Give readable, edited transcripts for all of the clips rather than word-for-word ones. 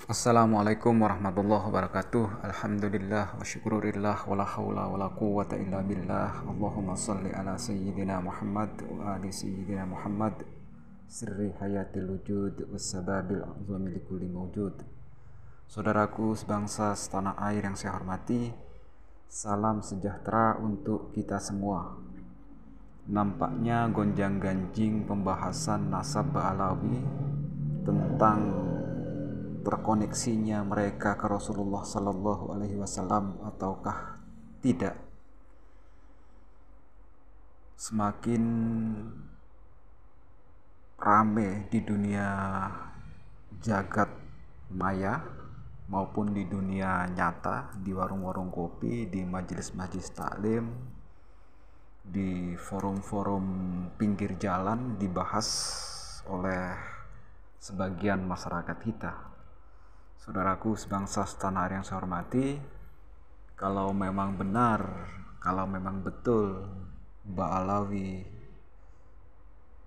Assalamualaikum warahmatullahi wabarakatuh. Alhamdulillah wa syukurillah wa la hawla wa la quwwata illa billah. Allahumma salli ala sayyidina Muhammad wa ali sayyidina Muhammad sirri hayatil wujud wassababil azami likulli mawjud. Saudaraku sebangsa setanah air yang saya hormati, salam sejahtera untuk kita semua. Nampaknya gonjang-ganjing pembahasan nasab Ba'alawi tentang terkoneksinya mereka ke Rasulullah Sallallahu Alaihi Wasallam ataukah tidak, semakin rame di dunia jagat maya maupun di dunia nyata, di warung-warung kopi, di majelis-majelis taklim, di forum-forum pinggir jalan dibahas oleh sebagian masyarakat kita. Saudaraku sebangsa setanah air yang saya hormati, kalau memang benar, kalau memang betul Ba'alawi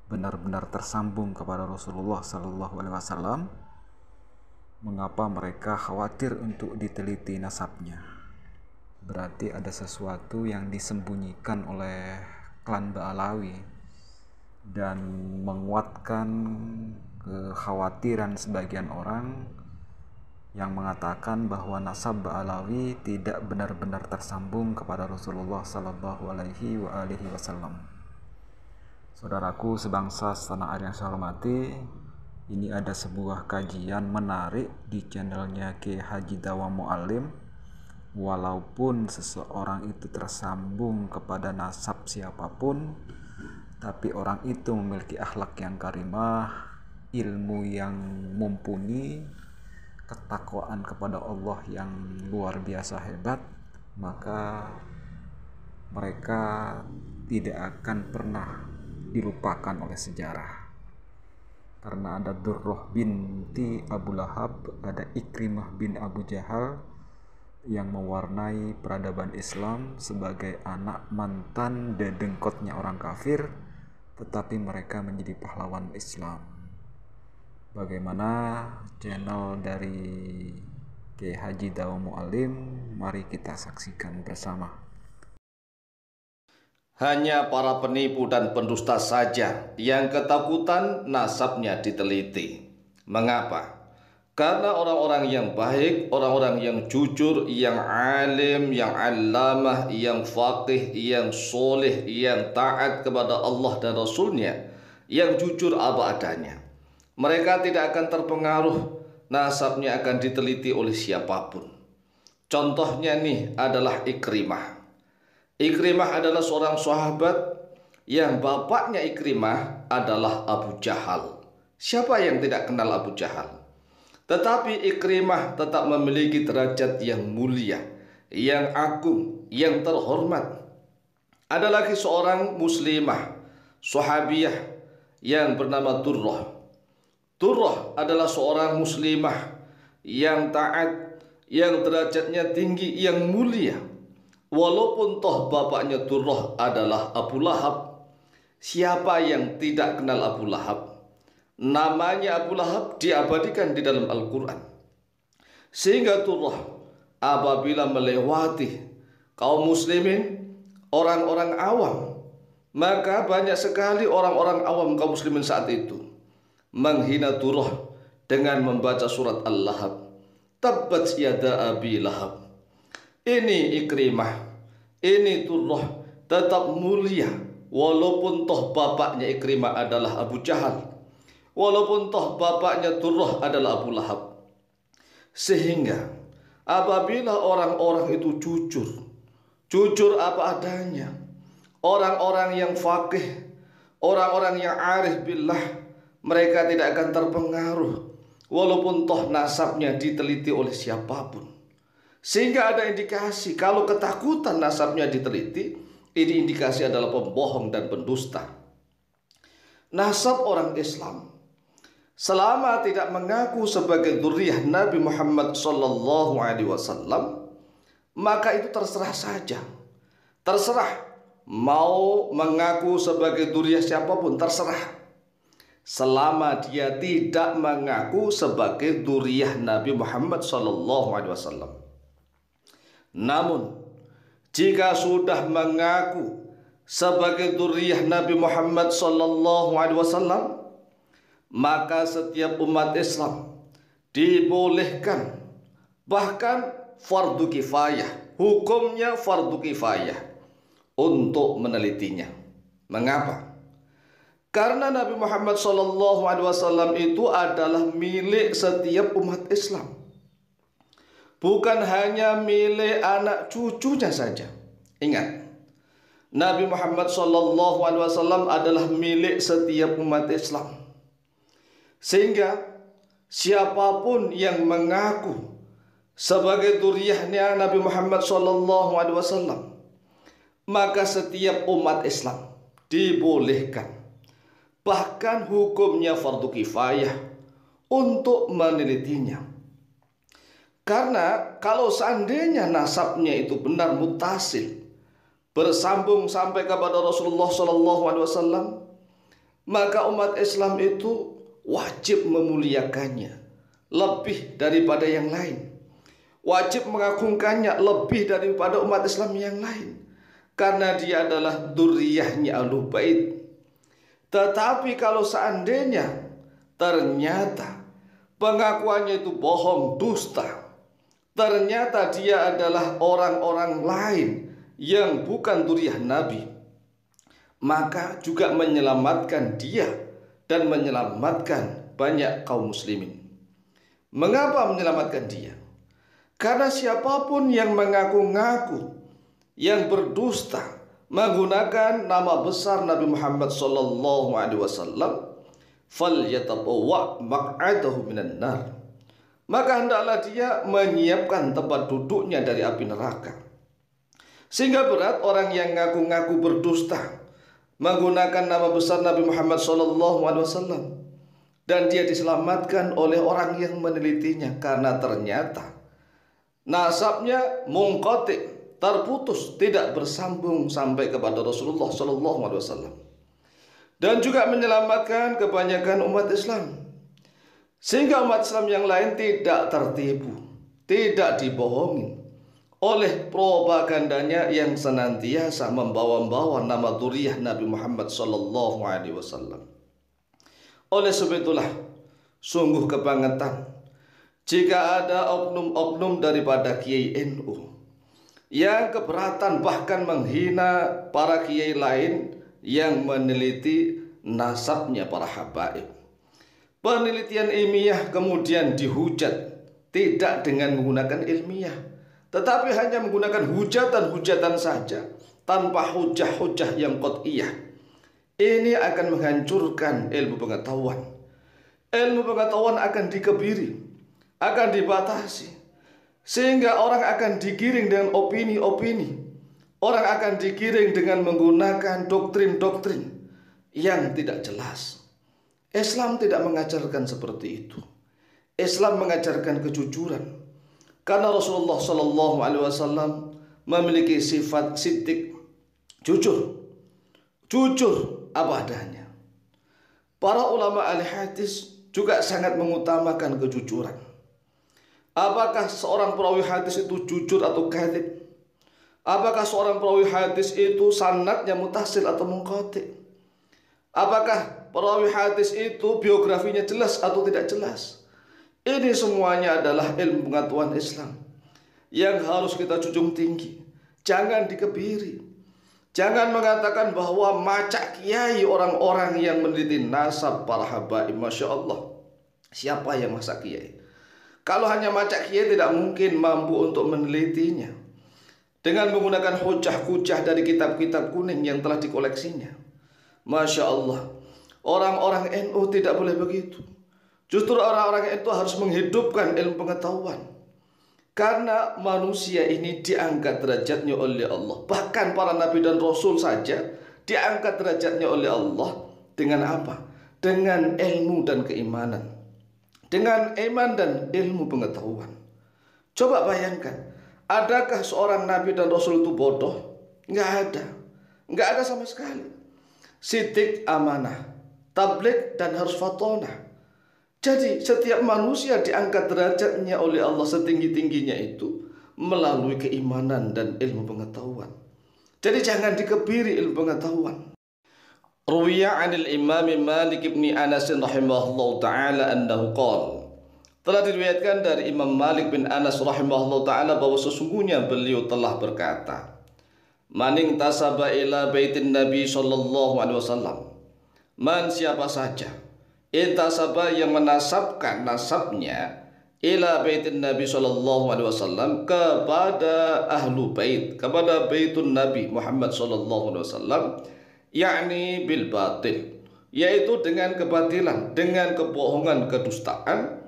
benar-benar tersambung kepada Rasulullah Sallallahu Alaihi Wasallam, mengapa mereka khawatir untuk diteliti nasabnya? Berarti ada sesuatu yang disembunyikan oleh klan Ba'alawi dan menguatkan kekhawatiran sebagian orang yang mengatakan bahwa nasab Ba'alawi tidak benar-benar tersambung kepada Rasulullah Sallallahu Alaihi Wasallam. Saudaraku sebangsa setanah air yang saya hormati, ini ada sebuah kajian menarik di channelnya Kiai Haji Dawa Mu'alim. Walaupun seseorang itu tersambung kepada nasab siapapun, tapi orang itu memiliki akhlak yang karimah, ilmu yang mumpuni, ketakwaan kepada Allah yang luar biasa hebat, maka mereka tidak akan pernah dilupakan oleh sejarah. Karena ada Durrah binti Abu Lahab, ada Ikrimah bin Abu Jahal yang mewarnai peradaban Islam sebagai anak mantan dedengkotnya orang kafir, tetapi mereka menjadi pahlawan Islam. Bagaimana channel dari Kiai Haji Dawa Mu'alim? Mari kita saksikan bersama. Hanya para penipu dan pendusta saja yang ketakutan nasabnya diteliti. Mengapa? Karena orang-orang yang baik, orang-orang yang jujur, yang alim, yang allamah, yang faqih, yang soleh, yang taat kepada Allah dan Rasulnya, yang jujur apa adanya, mereka tidak akan terpengaruh, nasabnya akan diteliti oleh siapapun. Contohnya nih adalah Ikrimah. Ikrimah adalah seorang sahabat yang bapaknya Ikrimah adalah Abu Jahal. Siapa yang tidak kenal Abu Jahal? Tetapi Ikrimah tetap memiliki derajat yang mulia, yang agung, yang terhormat. Ada lagi seorang muslimah, sahabiyah yang bernama Durrah. Durrah adalah seorang muslimah yang taat, yang derajatnya tinggi, yang mulia. Walaupun toh bapaknya Durrah adalah Abu Lahab. Siapa yang tidak kenal Abu Lahab? Namanya Abu Lahab diabadikan di dalam Al-Quran. Sehingga Durrah apabila melewati kaum muslimin, orang-orang awam, maka banyak sekali orang-orang awam kaum muslimin saat itu menghina Durrah dengan membaca surat Al-Lahab. Tabbat yada Abi Lahab. Ini Ikrimah, ini Durrah tetap mulia, walaupun toh bapaknya Ikrimah adalah Abu Jahal, walaupun toh bapaknya Durrah adalah Abu Lahab. Sehingga apabila orang-orang itu jujur apa adanya, orang-orang yang faqih, orang-orang yang arif billah, mereka tidak akan terpengaruh walaupun toh nasabnya diteliti oleh siapapun. Sehingga ada indikasi kalau ketakutan nasabnya diteliti, ini indikasi adalah pembohong dan pendusta. Nasab orang Islam selama tidak mengaku sebagai dzurriyyah Nabi Muhammad sallallahu alaihi wasallam, maka itu terserah saja. Terserah mau mengaku sebagai dzurriyyah siapapun, terserah. selama dia tidak mengaku sebagai dzurriyyah Nabi Muhammad SAW. Namun, jika sudah mengaku sebagai dzurriyyah Nabi Muhammad SAW, maka setiap umat Islam dibolehkan, bahkan fardu kifayah, hukumnya fardu kifayah, untuk menelitinya. Mengapa? Karena Nabi Muhammad SAW itu adalah milik setiap umat Islam, bukan hanya milik anak cucunya saja. Ingat, Nabi Muhammad SAW adalah milik setiap umat Islam, sehingga siapapun yang mengaku sebagai dzurriyyahnya Nabi Muhammad SAW, maka setiap umat Islam dibolehkan, bahkan hukumnya fardu kifayah, untuk menelitinya. Karena kalau seandainya nasabnya itu benar muttasil, bersambung sampai kepada Rasulullah SAW, maka umat Islam itu wajib memuliakannya lebih daripada yang lain, wajib mengagungkannya lebih daripada umat Islam yang lain, karena dia adalah dzurriyyahnya Ahlul Bait. Tetapi kalau seandainya ternyata pengakuannya itu bohong, dusta, ternyata dia adalah orang-orang lain yang bukan dzurriyyah Nabi, maka juga menyelamatkan dia dan menyelamatkan banyak kaum muslimin. Mengapa menyelamatkan dia? Karena siapapun yang mengaku-ngaku, yang berdusta, menggunakan nama besar Nabi Muhammad SAW, falyatabawwa maq'adahu minan nar, maka hendaklah dia menyiapkan tempat duduknya dari api neraka. Sehingga berat orang yang ngaku-ngaku berdusta, menggunakan nama besar Nabi Muhammad SAW, dan dia diselamatkan oleh orang yang menelitinya, karena ternyata nasabnya munqati', terputus, tidak bersambung sampai kepada Rasulullah SAW, dan juga menyelamatkan kebanyakan umat Islam, sehingga umat Islam yang lain tidak tertipu, tidak dibohongi oleh propagandanya yang senantiasa membawa-bawa nama dzurriyyah Nabi Muhammad SAW. Oleh sebab itulah sungguh kebangetan jika ada oknum-oknum daripada Kiai NU yang keberatan bahkan menghina para kiai lain yang meneliti nasabnya para habaib. Penelitian ilmiah kemudian dihujat, tidak dengan menggunakan ilmiah, tetapi hanya menggunakan hujatan-hujatan saja, tanpa hujah-hujah yang qat'iyah. Ini akan menghancurkan ilmu pengetahuan. Ilmu pengetahuan akan dikebiri, akan dibatasi, sehingga orang akan digiring dengan opini-opini. Orang akan digiring dengan menggunakan doktrin-doktrin yang tidak jelas. Islam tidak mengajarkan seperti itu. Islam mengajarkan kejujuran. Karena Rasulullah SAW memiliki sifat siddiq, jujur. Jujur apa adanya. Para ulama ahli hadis juga sangat mengutamakan kejujuran. Apakah seorang perawi hadis itu jujur atau kadzib? Apakah seorang perawi hadis itu sanadnya muttasil atau munqati? Apakah perawi hadis itu biografinya jelas atau tidak jelas? Ini semuanya adalah ilmu pengetahuan Islam yang harus kita junjung tinggi. Jangan dikebiri. Jangan mengatakan bahwa macak kiai orang-orang yang meneliti nasab para habaib. Masya Allah, siapa yang masak kiai? Kalau hanya macak kiai tidak mungkin mampu untuk menelitinya dengan menggunakan hujah-hujah dari kitab-kitab kuning yang telah dikoleksinya. Masya Allah, orang-orang NU tidak boleh begitu. Justru orang-orang itu harus menghidupkan ilmu pengetahuan. Karena manusia ini diangkat derajatnya oleh Allah. Bahkan para nabi dan rasul saja diangkat derajatnya oleh Allah dengan apa? Dengan ilmu dan keimanan. Dengan iman dan ilmu pengetahuan. Coba bayangkan, adakah seorang nabi dan rasul itu bodoh? Nggak ada. Nggak ada sama sekali. Siddiq, amanah, tabligh, dan harus fatonah. Jadi setiap manusia diangkat derajatnya oleh Allah setinggi-tingginya itu melalui keimanan dan ilmu pengetahuan. Jadi jangan dikebiri ilmu pengetahuan. Ruwiya 'anil Imam Malik bin Anas rahimahullahu taala annahu qala. Telah diriwayatkan dari Imam Malik bin Anas rahimahullahu taala bahwa sesungguhnya beliau telah berkata, "Maning tasaba ila baitin Nabi sallallahu alaihi wasallam." Man, siapa saja intasaba yang menasabkan nasabnya ila baitin Nabi sallallahu alaihi wasallam kepada ahlu bait, kepada baitun Nabi Muhammad sallallahu alaihi wasallam, yakni bil batil, yaitu dengan kebatilan, dengan kebohongan, kedustaan,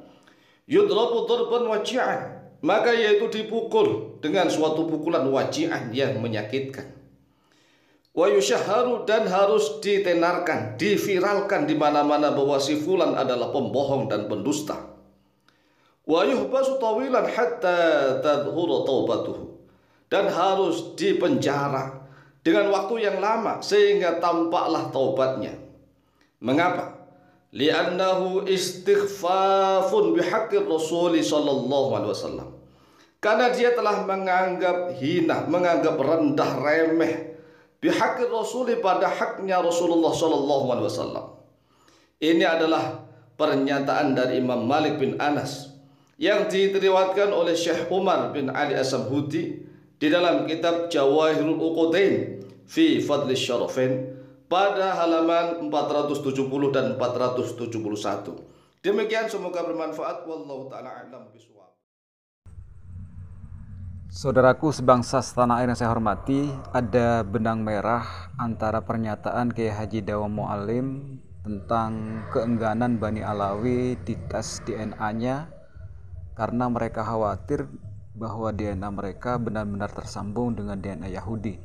yudrabu darban waji'an, maka yaitu dipukul dengan suatu pukulan waji'an yang menyakitkan. Wa yusyahharu, dan harus ditenarkan, diviralkan di mana-mana bahwa si fulan adalah pembohong dan pendusta. Wa yuhbasu tawilan hatta tadhhura taubatuhu, dan harus dipenjara dengan waktu yang lama sehingga tampaklah taubatnya. Mengapa? Li'annahu istighfafun bihaqqir Rasul sallallahu alaihi wasallam. Karena dia telah menganggap hina, menganggap rendah, remeh bihaqqir Rasul, pada haknya Rasulullah sallallahu alaihi wasallam. Ini adalah pernyataan dari Imam Malik bin Anas yang diriwayatkan oleh Syekh Umar bin Ali As-Samhudi di dalam kitab Jawahirul Uqadain fi Fadli Syarafain pada halaman 470 dan 471. Demikian, semoga bermanfaat. Wallahu taala a'lam bishawab. Saudaraku sebangsa setanah air yang saya hormati, ada benang merah antara pernyataan Kiai Haji Dawam Mu'alim tentang keengganan Bani Alawi dites DNA-nya karena mereka khawatir bahwa DNA mereka benar-benar tersambung dengan DNA Yahudi.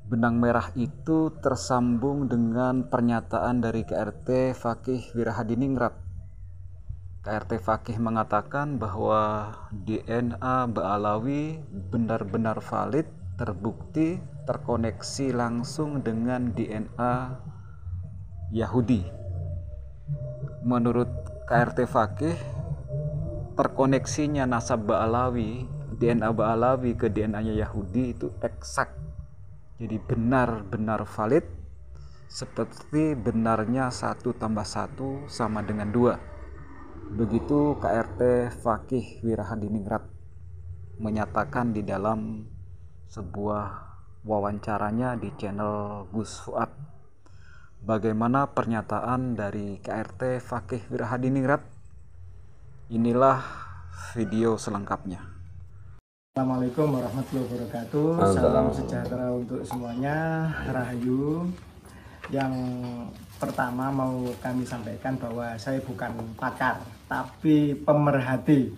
Benang merah itu tersambung dengan pernyataan dari KRT Fakih Wirahadiningrat. KRT Fakih mengatakan bahwa DNA Ba'alawi benar-benar valid, terbukti, terkoneksi langsung dengan DNA Yahudi. Menurut KRT Fakih, terkoneksinya nasab Ba'alawi, DNA Ba'alawi ke DNA-nya Yahudi itu eksak. Jadi benar-benar valid, seperti benarnya 1 tambah 1 sama dengan 2. Begitu KRT Fakih Wirahadiningrat menyatakan di dalam sebuah wawancaranya di channel Gus Fuad. Bagaimana pernyataan dari KRT Fakih Wirahadiningrat? Inilah video selengkapnya. Assalamualaikum warahmatullahi wabarakatuh. Salam sejahtera untuk semuanya. Rahayu. Yang pertama mau kami sampaikan bahwa saya bukan pakar, tapi pemerhati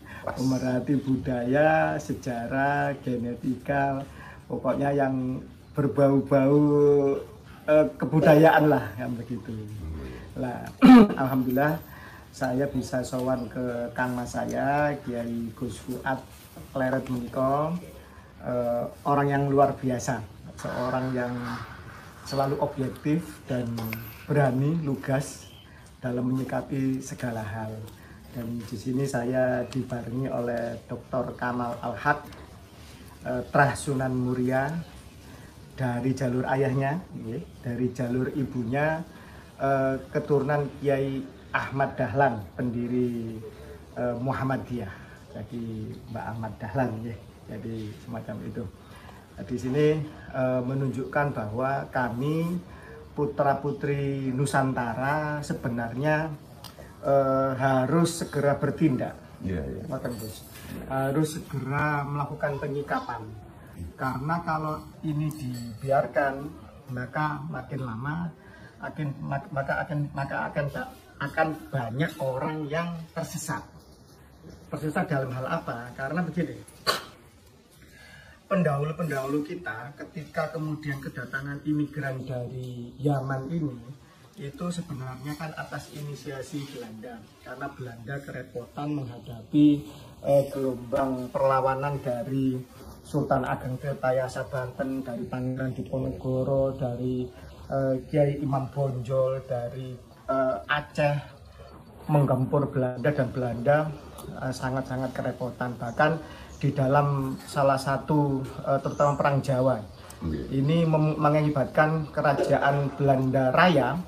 budaya, sejarah, genetika, pokoknya yang berbau-bau kebudayaan lah, kan begitu. Lah, alhamdulillah saya bisa sowan ke Kang Mas saya, Kiai Gus Fuad Leret Miko, orang yang luar biasa, seorang yang selalu objektif dan berani, lugas dalam menyikapi segala hal. Dan di sini saya dibarengi oleh Dr. Kamal Al-Haq, Trah Sunan Muria, dari jalur ayahnya, dari jalur ibunya, keturunan Kiai Ahmad Dahlan, pendiri Muhammadiyah. Jadi Mbak Ahmad Dahlan, jadi semacam itu. Di sini menunjukkan bahwa kami putra-putri Nusantara sebenarnya harus segera bertindak, harus segera melakukan penyikapan, karena kalau ini dibiarkan maka makin lama akan banyak orang yang tersesat dalam hal apa? Karena begini, pendahulu kita ketika kemudian kedatangan imigran dari Yaman ini, itu sebenarnya kan atas inisiasi Belanda, karena Belanda kerepotan menghadapi gelombang perlawanan dari Sultan Ageng Tirtayasa Banten, dari Pangeran Diponegoro, dari Kiai Imam Bonjol dari Aceh menggempur Belanda, dan Belanda sangat-sangat kerepotan. Bahkan di dalam salah satu terutama Perang Jawa ini mengakibatkan kerajaan Belanda Raya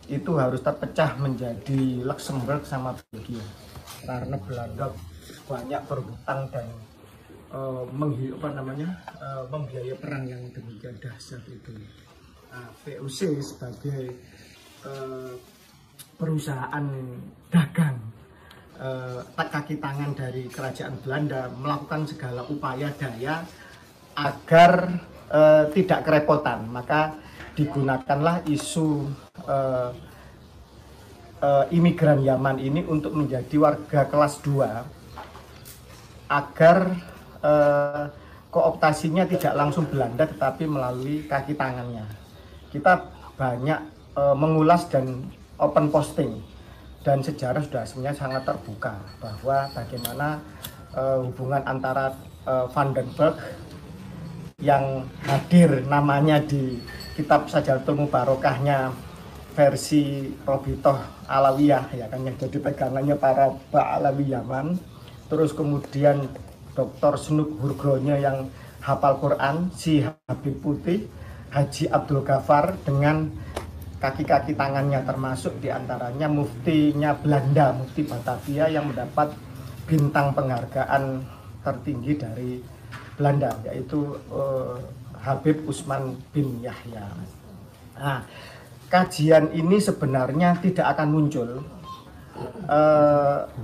itu harus terpecah menjadi Luxembourg sama Belgia karena Belanda banyak berhutang dan membiayai perang yang demikian dahsyat itu. VOC sebagai perusahaan dagang kaki tangan dari kerajaan Belanda melakukan segala upaya daya agar tidak kerepotan, maka digunakanlah isu imigran Yaman ini untuk menjadi warga kelas 2 agar kooptasinya tidak langsung Belanda tetapi melalui kaki tangannya. Kita banyak mengulas dan open posting, dan sejarah sudah sebenarnya sangat terbuka bahwa bagaimana hubungan antara Van den Berg yang hadir namanya di kitab Sajaratul Mubarokahnya versi Robitoh Alawiyah ya kan, yang jadi pegangannya para Ba'alawi Yaman, terus kemudian Dr. Snuk Hurgronya yang hafal Quran, si Habib Putih, Haji Abdul Ghaffar dengan kaki-kaki tangannya, termasuk diantaranya muftinya Belanda, Mufti Batavia yang mendapat bintang penghargaan tertinggi dari Belanda, yaitu Habib Usman bin Yahya. Nah, kajian ini sebenarnya tidak akan muncul.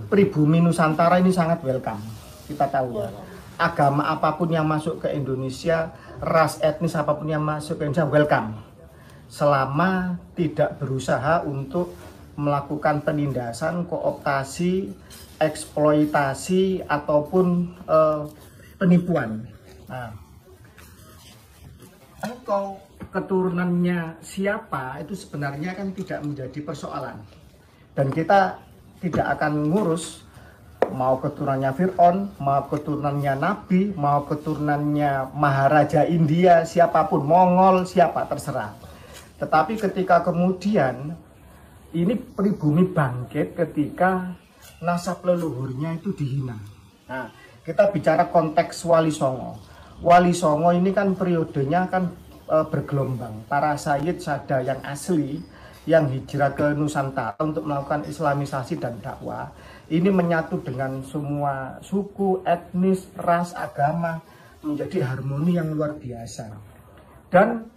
Pribumi Nusantara ini sangat welcome. Kita tahu ya, agama apapun yang masuk ke Indonesia, ras etnis apapun yang masuk ke Indonesia welcome, selama tidak berusaha untuk melakukan penindasan, kooptasi, eksploitasi ataupun penipuan. Nah, engkau keturunannya siapa itu sebenarnya kan tidak menjadi persoalan, dan kita tidak akan ngurus mau keturunannya Fir'aun, mau keturunannya Nabi, mau keturunannya Maharaja India, siapapun, Mongol, siapa, terserah. Tetapi ketika kemudian ini pribumi bangkit ketika nasab leluhurnya itu dihina. Nah, kita bicara konteks Wali Songo. Wali Songo ini kan periodenya kan bergelombang. Para Sayyid Sada yang asli yang hijrah ke Nusantara untuk melakukan islamisasi dan dakwah ini menyatu dengan semua suku, etnis, ras, agama menjadi harmoni yang luar biasa. Dan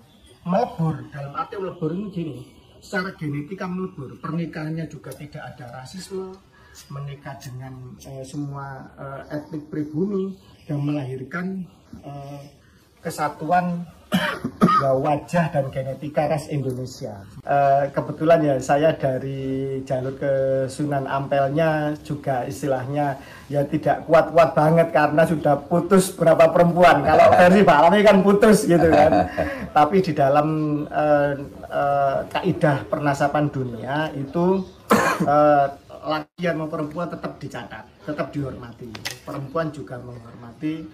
melebur, dalam arti melebur ini gini, secara genetika melebur, pernikahannya juga tidak ada rasisme, menikah dengan semua etnik pribumi dan melahirkan kesatuan wajah dan genetika ras Indonesia. Kebetulan ya saya dari jalur ke Sunan Ampelnya juga istilahnya ya tidak kuat-kuat banget karena sudah putus berapa perempuan. Kalau versi Pak Alami kan putus gitu kan. Tapi di dalam kaidah pernasaban dunia itu laki maupun perempuan tetap dicatat, tetap dihormati. Perempuan juga menghormati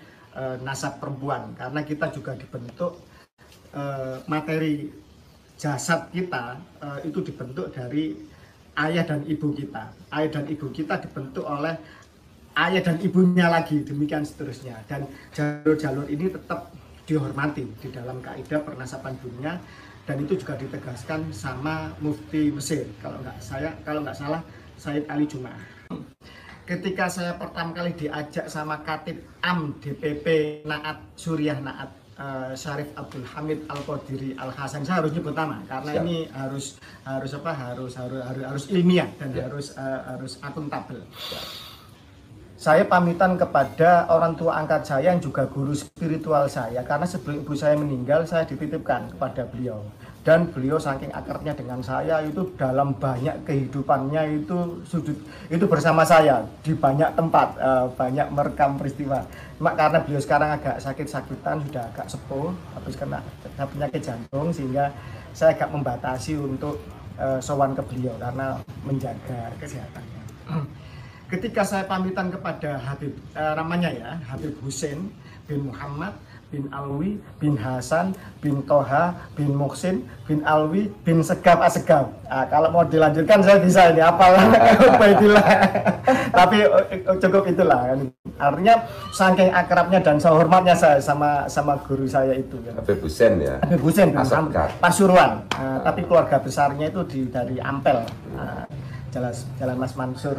nasab perempuan karena kita juga dibentuk materi jasad kita itu dibentuk dari ayah dan ibu kita. Ayah dan ibu kita dibentuk oleh ayah dan ibunya lagi, demikian seterusnya. Dan jalur-jalur ini tetap dihormati di dalam kaidah pernasaban dunia, dan itu juga ditegaskan sama Mufti Mesir kalau nggak salah Sayyid Ali Jum'ah. Ketika saya pertama kali diajak sama Katib Am DPP Naat Suriah Naat Syarif Abdul Hamid Al-Qadiri Al-Hasan, saya harus nyebut nama karena ini harus ilmiah dan harus akuntabel. Saya pamitan kepada orang tua angkat saya yang juga guru spiritual saya, karena sebelum ibu saya meninggal saya dititipkan kepada beliau, dan beliau saking akrabnya dengan saya itu dalam banyak kehidupannya itu bersama saya di banyak tempat, banyak merekam peristiwa. Cuma karena beliau sekarang agak sakit-sakitan, sudah agak sepuh, habis kena penyakit jantung, sehingga saya agak membatasi untuk sowan ke beliau karena menjaga kesehatannya. Ketika saya pamitan kepada Habib, namanya ya Habib Hussein bin Muhammad bin Alwi, bin Hasan, bin Toha, bin Muhsin, bin Alwi, bin Segaf Asegaf. Nah, kalau mau dilanjutkan saya bisa ini apalah Ubaidillah. Tapi cukup itulah kan. Artinya saking akrabnya dan sehormatnya saya sama guru saya itu ya. Habib Husain ya. Habib Husain Asegaf. Pasuruan. Tapi keluarga besarnya itu dari Ampel. Jalan Mas Mansur.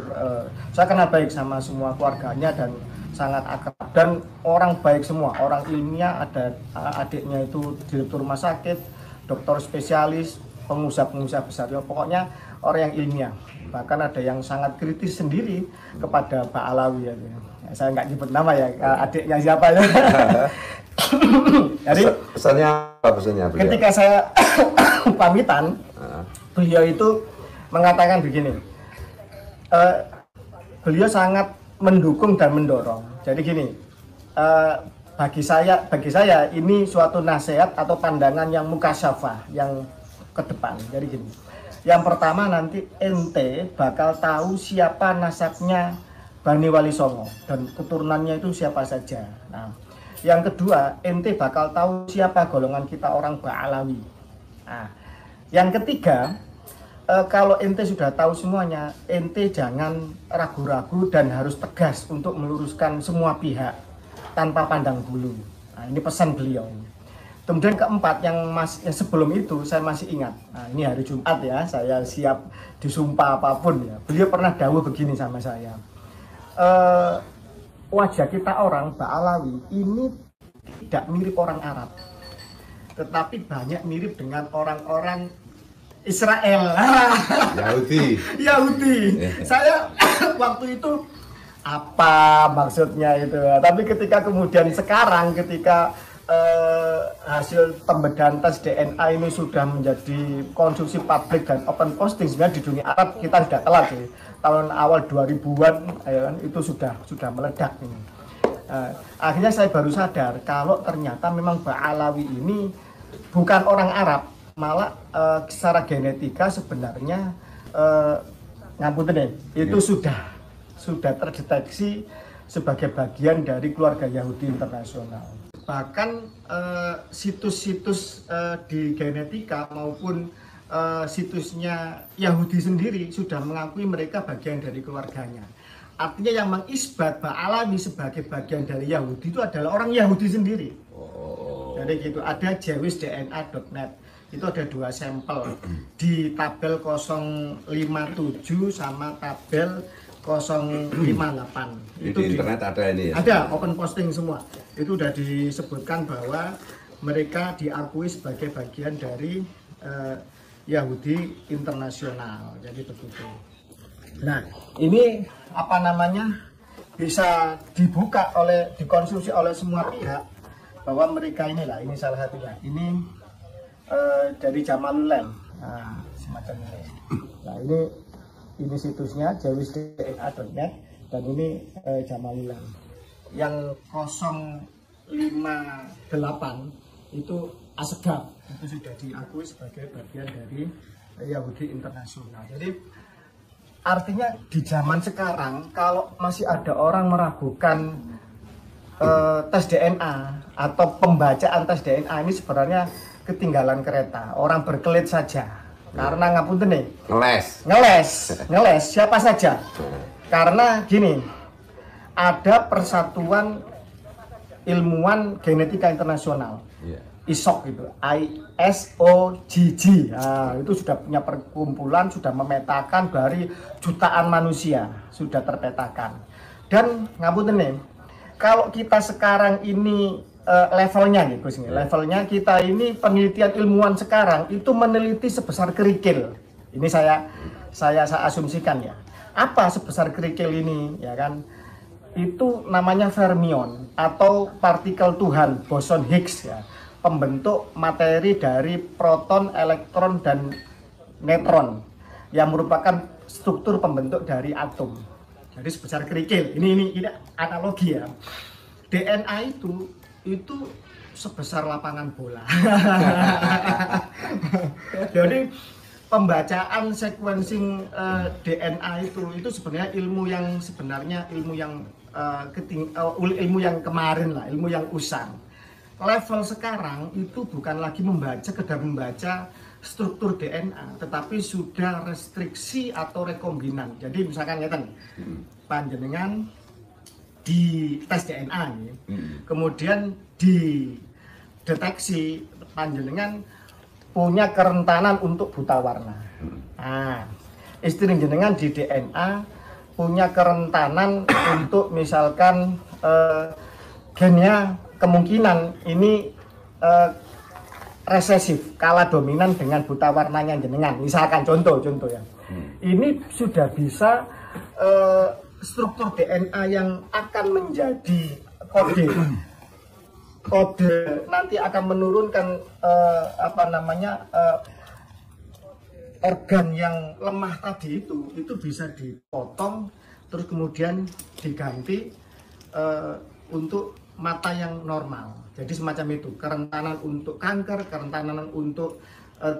Saya kenal baik sama semua keluarganya dan sangat akrab dan orang baik semua, orang ilmiah. Ada adiknya itu direktur rumah sakit, dokter spesialis, pengusaha besar ya, pokoknya orang yang ilmiah. Bahkan ada yang sangat kritis sendiri kepada Pak Alawi ya. Saya nggak nyebut nama ya, adiknya siapa ya. Jadi pesannya apa pesannya beliau? Ketika saya pamitan, beliau itu mengatakan begini, beliau sangat mendukung dan mendorong. Jadi gini, bagi saya ini suatu nasihat atau pandangan yang mukasyafah, yang ke depan. Jadi gini, yang pertama nanti ente bakal tahu siapa nasabnya Bani Wali Songo dan keturunannya itu siapa saja. Nah, yang kedua ente bakal tahu siapa golongan kita orang Ba'alawi. Nah, yang ketiga, kalau ente sudah tahu semuanya, ente jangan ragu-ragu dan harus tegas untuk meluruskan semua pihak tanpa pandang bulu. Nah, ini pesan beliau. Kemudian keempat yang sebelum itu saya masih ingat. Nah, ini hari Jumat ya, saya siap disumpah apapun ya. Beliau pernah dawuh begini sama saya. Wajah kita orang Ba'alawi ini tidak mirip orang Arab, tetapi banyak mirip dengan orang-orang Israel. Yahudi. Saya waktu itu apa maksudnya itu. Tapi ketika kemudian sekarang ketika hasil pembedahan tes DNA ini sudah menjadi konsumsi publik dan open posting, sebenarnya di dunia Arab kita sudah telat sih. Tahun awal 2000-an ya, itu sudah meledak ini. Akhirnya saya baru sadar kalau ternyata memang Ba'alawi ini bukan orang Arab. Malah secara genetika sebenarnya ngapunten deh, itu sudah terdeteksi sebagai bagian dari keluarga Yahudi internasional. Bahkan situs-situs di genetika maupun situsnya Yahudi sendiri sudah mengakui mereka bagian dari keluarganya. Artinya yang mengisbat Ba'alawi sebagai bagian dari Yahudi itu adalah orang Yahudi sendiri. Jadi gitu, ada jewisdna.net. Itu ada 2 sampel di tabel 057 sama tabel 058. Itu di internet ada ini ya? Ada open posting semua. Itu sudah disebutkan bahwa mereka diakui sebagai bagian dari Yahudi internasional. Jadi begitu. Nah, ini apa namanya bisa dibuka dikonsumsi oleh semua pihak bahwa mereka inilah, ini salah satunya. Ini dari Jamalulan, nah, semacam ini. Nah, ini situsnya jewisdna.net dan ini Jamalulan. Yang 058 itu Asegaf, itu sudah diakui sebagai bagian dari Yahudi internasional. Jadi artinya di zaman sekarang kalau masih ada orang meragukan tes DNA atau pembacaan tes DNA ini sebenarnya ketinggalan kereta, orang berkelit saja. Karena ngapunten nih, ngeles siapa saja. Karena gini, ada persatuan ilmuwan genetika internasional, ISOG itu, ISOGG. Nah, itu sudah punya perkumpulan, sudah memetakan dari jutaan manusia, sudah terpetakan. Dan ngapunten nih, kalau kita sekarang ini levelnya nih Gus, levelnya kita ini penelitian ilmuwan sekarang itu meneliti sebesar kerikil. Ini saya asumsikan ya. Apa sebesar kerikil ini ya kan? Itu namanya fermion atau partikel Tuhan, boson Higgs ya. Pembentuk materi dari proton, elektron dan neutron yang merupakan struktur pembentuk dari atom. Jadi sebesar kerikil. Ini analogi ya. DNA itu sebesar lapangan bola. Jadi pembacaan sequencing DNA itu sebenarnya ilmu yang kemarin lah, ilmu yang usang. level sekarang itu bukan lagi sekedar membaca struktur DNA, tetapi sudah restriksi atau rekombinan. Jadi misalkan ngeten, panjenengan di tes DNA nih, kemudian dideteksi panjenengan punya kerentanan untuk buta warna. Nah, istri jenengan di DNA punya kerentanan untuk misalkan gennya kemungkinan ini resesif, kalah dominan dengan buta warnanya jenengan. Misalkan contoh ya. Ini sudah bisa struktur DNA yang akan menjadi kode nanti akan menurunkan organ yang lemah tadi itu bisa dipotong terus kemudian diganti untuk mata yang normal. Jadi semacam itu, kerentanan untuk kanker, kerentanan untuk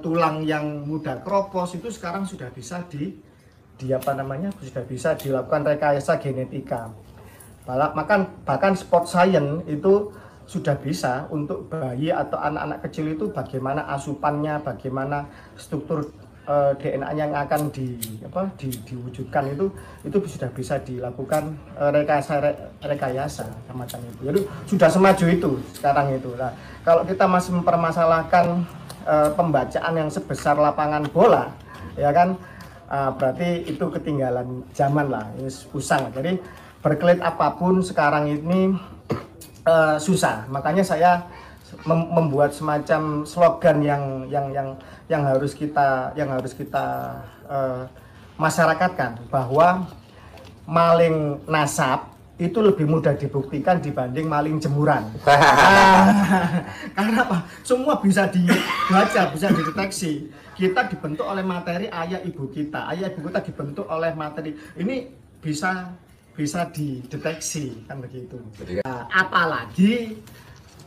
tulang yang mudah keropos itu sekarang sudah bisa sudah bisa dilakukan rekayasa genetika. Bahkan sport science itu sudah bisa untuk bayi atau anak-anak kecil itu bagaimana asupannya, bagaimana struktur DNA yang akan diwujudkan itu sudah bisa dilakukan rekayasa semacam itu. Jadi sudah semaju itu sekarang itu. Nah, kalau kita masih mempermasalahkan pembacaan yang sebesar lapangan bola, ya kan, berarti itu ketinggalan zaman lah, ini usang. Jadi berkelit apapun sekarang ini susah. Makanya saya membuat semacam slogan yang harus kita masyarakatkan, bahwa maling nasab itu lebih mudah dibuktikan dibanding maling jemuran. Karena apa? Semua bisa dibaca, bisa dideteksi. Kita dibentuk oleh materi ayah ibu kita dibentuk oleh materi ini bisa dideteksi, kan begitu. Nah, apalagi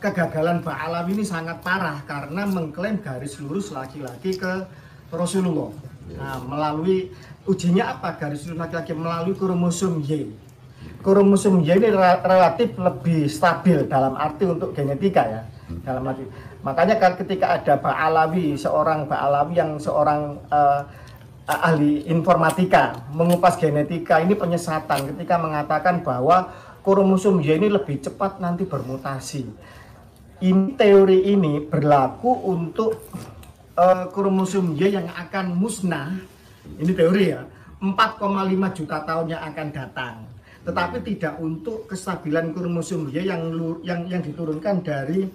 kegagalan Mbak Alawi ini sangat parah karena mengklaim garis lurus laki-laki ke Rasulullah. Nah, melalui ujinya apa garis lurus laki-laki? Melalui kromosom Y. Kromosom Y ini relatif lebih stabil dalam arti untuk genetika ya. Dalam arti. Makanya ketika ada Mbak Alawi, seorang ahli informatika mengupas genetika, ini penyesatan ketika mengatakan bahwa kromosom Y ini lebih cepat nanti bermutasi. Teori ini berlaku untuk kromosom Y yang akan musnah. Ini teori ya, 4,5 juta tahun yang akan datang. Tetapi tidak untuk kestabilan kromosom Y yang diturunkan dari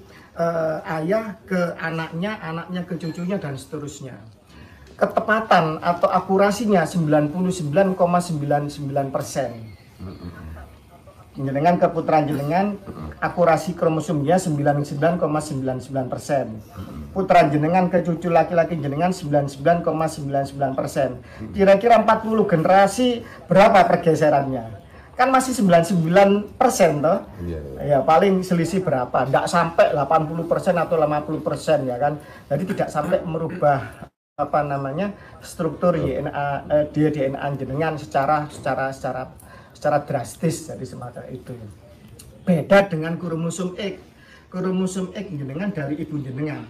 ayah ke anaknya ke cucunya dan seterusnya. Ketepatan atau akurasinya 99,99%. Jenengan ke putra jenengan akurasi kromosomnya 99,99%. Putra jenengan ke cucu laki-laki jenengan 99,99%. Kira-kira 40 generasi berapa pergeserannya? Kan masih 99% toh? Ya paling selisih berapa? Enggak sampai 80% atau 50% ya kan. Jadi tidak sampai merubah struktur DNA jenengan secara drastis, jadi semacam itu. Beda dengan kromosom X. Kromosom X jenengan dari ibu jenengan.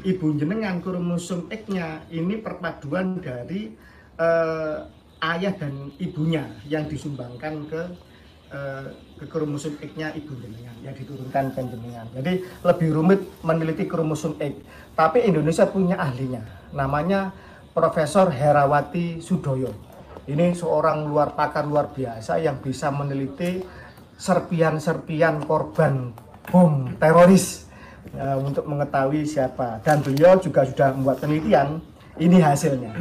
Ibu jenengan kromosom X-nya ini perpaduan dari ayah dan ibunya yang disumbangkan ke kromosom X-nya ibu jenengan yang diturunkan ke jenengan. Jadi lebih rumit meneliti kromosom X. Tapi Indonesia punya ahlinya, namanya Profesor Herawati Sudoyo. Ini seorang pakar luar biasa yang bisa meneliti serpian-serpian korban bom teroris untuk mengetahui siapa. Dan beliau juga sudah membuat penelitian. Ini hasilnya.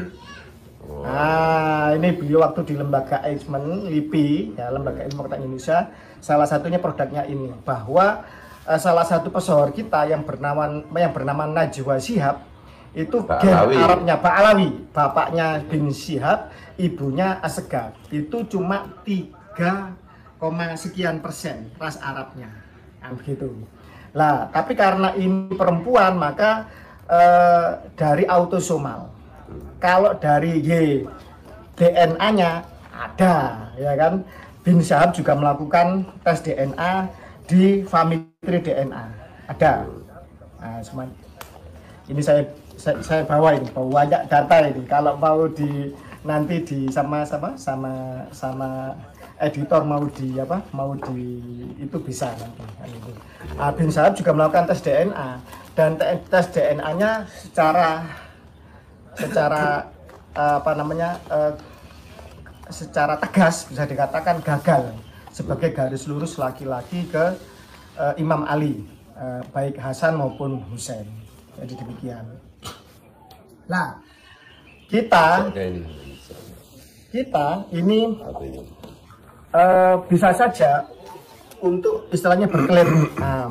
Nah, ini beliau waktu di lembaga Eijkman LIPI, ya, lembaga ilmu pengetahuan Indonesia. Salah satunya produknya ini, bahwa salah satu pesohor kita yang bernama Najwa Shihab itu gen Arabnya Pak Alawi, bapaknya bin Shihab, ibunya Asegaf, itu cuma 3, sekian persen ras Arabnya, nah, begitu. Lah, tapi karena ini perempuan maka dari autosomal. Kalau dari Y DNA-nya ada, ya kan? Bin Shihab juga melakukan tes DNA di Family DNA. Ada. Nah, ini saya bawa ini, bawa banyak data ini. Kalau mau nanti sama editor mau itu bisa nanti. Bin Syahab juga melakukan tes DNA dan tes DNA-nya secara secara tegas bisa dikatakan gagal sebagai garis lurus laki-laki ke Imam Ali, baik Hasan maupun Husain. Jadi demikian. Nah, kita ini bisa saja untuk istilahnya berklaim. Nah,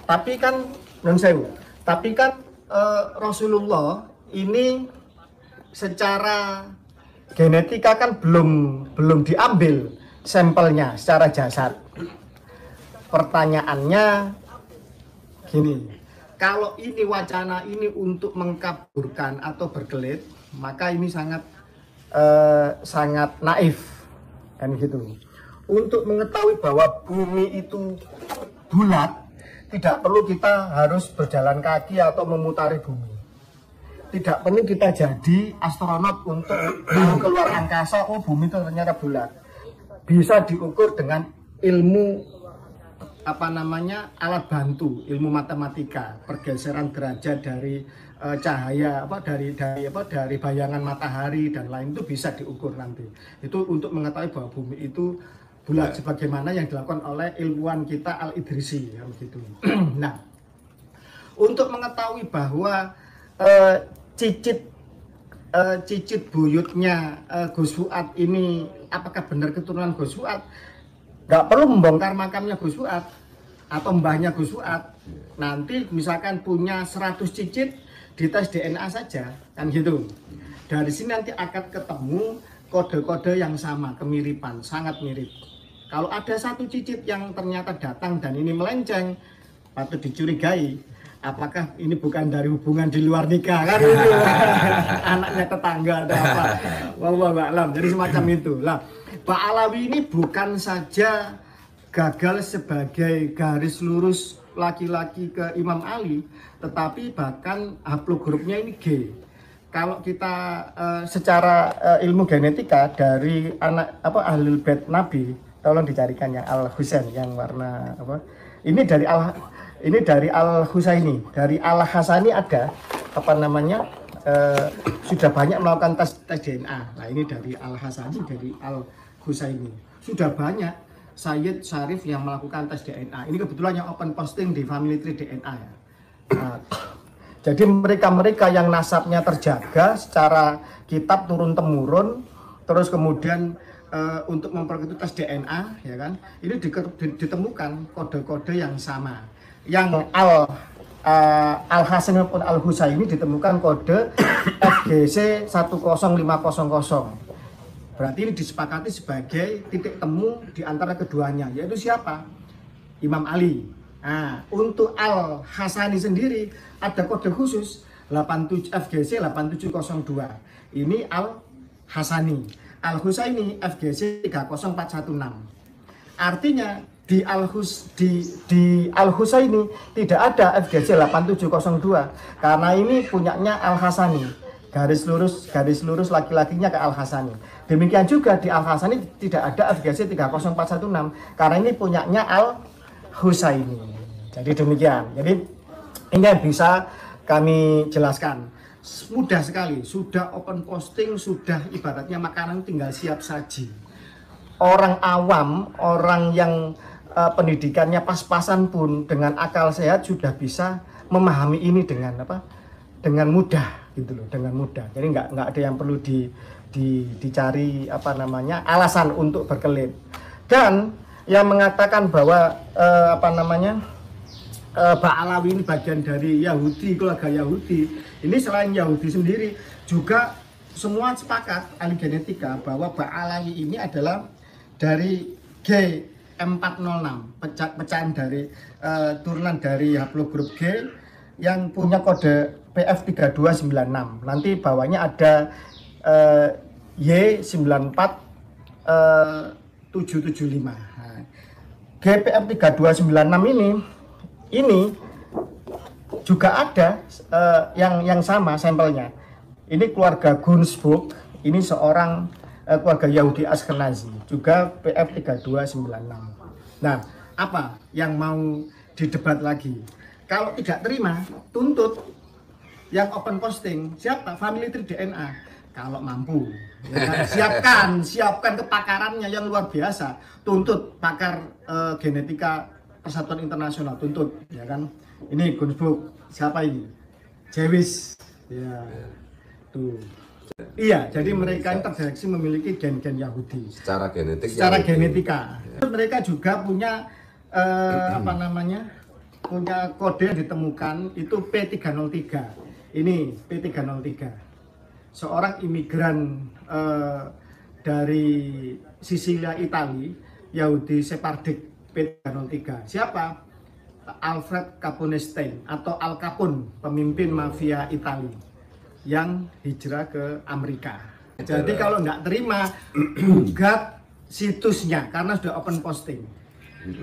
tapi kan Rasulullah ini secara genetika kan belum diambil sampelnya secara jasad. Pertanyaannya gini, kalau ini wacana ini untuk mengkaburkan atau berkelit, maka ini sangat naif kan gitu. Untuk mengetahui bahwa bumi itu bulat, tidak perlu kita harus berjalan kaki atau memutari bumi. Tidak perlu kita jadi astronot untuk keluar angkasa, oh bumi itu ternyata bulat. Bisa diukur dengan ilmu alat bantu, ilmu matematika, pergeseran derajat dari cahaya dari bayangan matahari dan lain itu bisa diukur nanti. Itu untuk mengetahui bahwa bumi itu bulat sebagaimana yang dilakukan oleh ilmuwan kita Al-Idrisi gitu. Nah, untuk mengetahui bahwa cicit buyutnya Gus Fuad ini apakah benar keturunan Gus Fuad, nggak perlu membongkar makamnya Gus Fuad atau mbahnya Gus Fuad. Nanti misalkan punya 100 cicit, dites DNA saja kan gitu. Dari sini nanti akan ketemu kode-kode yang sama, kemiripan, sangat mirip. Kalau ada satu cicit yang ternyata datang dan ini melenceng, patut dicurigai. Apakah ini bukan dari hubungan di luar nikah kan? Anaknya tetangga atau apa? Wallahu a'lam. Jadi semacam itu. Lah, Pak Alawi ini bukan saja gagal sebagai garis lurus laki-laki ke Imam Ali, tetapi bahkan haplogrupnya ini G. Kalau kita secara ilmu genetika dari ahlul bait Nabi, tolong dicarikan yang Al Husain yang warna apa? Ini dari Al Husaini, dari Al Hasani ada sudah banyak melakukan tes DNA. Nah, ini dari Al Hasani, dari Al Husaini. Sudah banyak Sayyid Syarif yang melakukan tes DNA. Ini kebetulan yang open posting di Family Tree DNA ya. Nah, jadi mereka-mereka yang nasabnya terjaga secara kitab turun temurun, terus kemudian untuk memperkuat tes DNA, ya kan? Ini ditemukan kode-kode yang sama. Yang Al Hasan maupun Al Husaini ditemukan kode FGC 10500. Berarti ini disepakati sebagai titik temu di antara keduanya, yaitu siapa? Imam Ali. Nah, untuk Al Hasani sendiri ada kode khusus FGC 8702. Ini Al Hasani. Al Husaini FGC 30416. Artinya di Al Husaini tidak ada FGC 8702 karena ini punyanya Al Hasani. Garis lurus laki-lakinya ke Al Hasani. Demikian juga di Al Hasani tidak ada FGC 30416 karena ini punyanya Al Husaini. Jadi demikian. Jadi ini yang bisa kami jelaskan. Mudah sekali, sudah open posting, sudah ibaratnya makanan tinggal siap saji. Orang awam, orang yang pendidikannya pas-pasan pun dengan akal sehat sudah bisa memahami ini dengan mudah gitu loh, dengan mudah. Jadi nggak ada yang perlu dicari alasan untuk berkelit. Dan yang mengatakan bahwa Pak Alawi ini bagian dari Yahudi, keluarga Yahudi. Ini selain Yahudi sendiri juga semua sepakat ahli genetika bahwa Pak Alawi ini adalah dari G406, pecahan dari turunan dari haplogrup G yang punya kode PF3296. Nanti bawahnya ada Y94775. Nah, GPF3296 ini juga ada yang sama sampelnya. Ini keluarga Gunzburg, ini seorang keluarga Yahudi Ashkenazi, juga PF 3296. Nah, apa yang mau didebat lagi? Kalau tidak terima, tuntut yang open posting. Siapa? Family Tree DNA. Kalau mampu, ya kan? siapkan kepakarannya yang luar biasa. Tuntut pakar genetika Persatuan Internasional, tuntut, ya kan? Ini Gunzburg, siapa ini? Jewish, ya, tuh. Iya, jadi mereka interdeteksi memiliki gen-gen Yahudi. Secara genetik. Secara genetika. Ya. Mereka juga punya apa namanya? Punya kode yang ditemukan itu P303. Ini P303. Seorang imigran dari Sisilia, Italia, Yahudi Sephardic P303. Siapa? Alfred Capone Stein atau Al Capone, pemimpin mafia Italia yang hijrah ke Amerika. Jadi kalau nggak terima, gugat situsnya karena sudah open posting.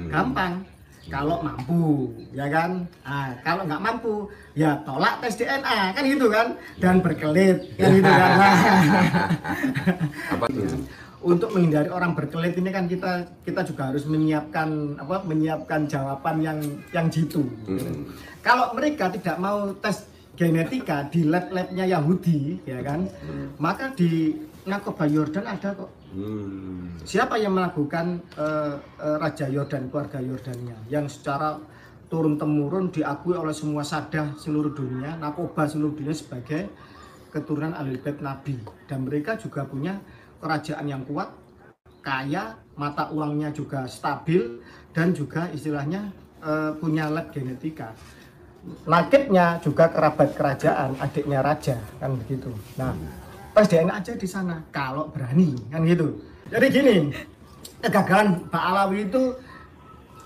Gampang. Kalau mampu, ya kan? Nah, kalau nggak mampu, ya tolak tes DNA, kan gitu kan? Dan berkelit, kan gitu kan? Apa itu? Untuk menghindari orang berkelit ini kan kita juga harus menyiapkan jawaban yang jitu. Kalau mereka tidak mau tes genetika di lab-labnya Yahudi, ya kan? Maka di Narkoba Yordan ada kok. Siapa yang melakukan Raja Yordan, keluarga Yordannya, yang secara turun-temurun diakui oleh semua sadah seluruh dunia, narkoba seluruh dunia sebagai keturunan Ahlul Bait Nabi. Dan mereka juga punya kerajaan yang kuat, kaya, mata uangnya juga stabil, dan juga istilahnya punya lab genetika. Nakibnya juga kerabat kerajaan, adiknya raja, kan begitu. Nah, tes DNA aja di sana kalau berani, kan gitu. Jadi gini, kegagalan Pak Alawi itu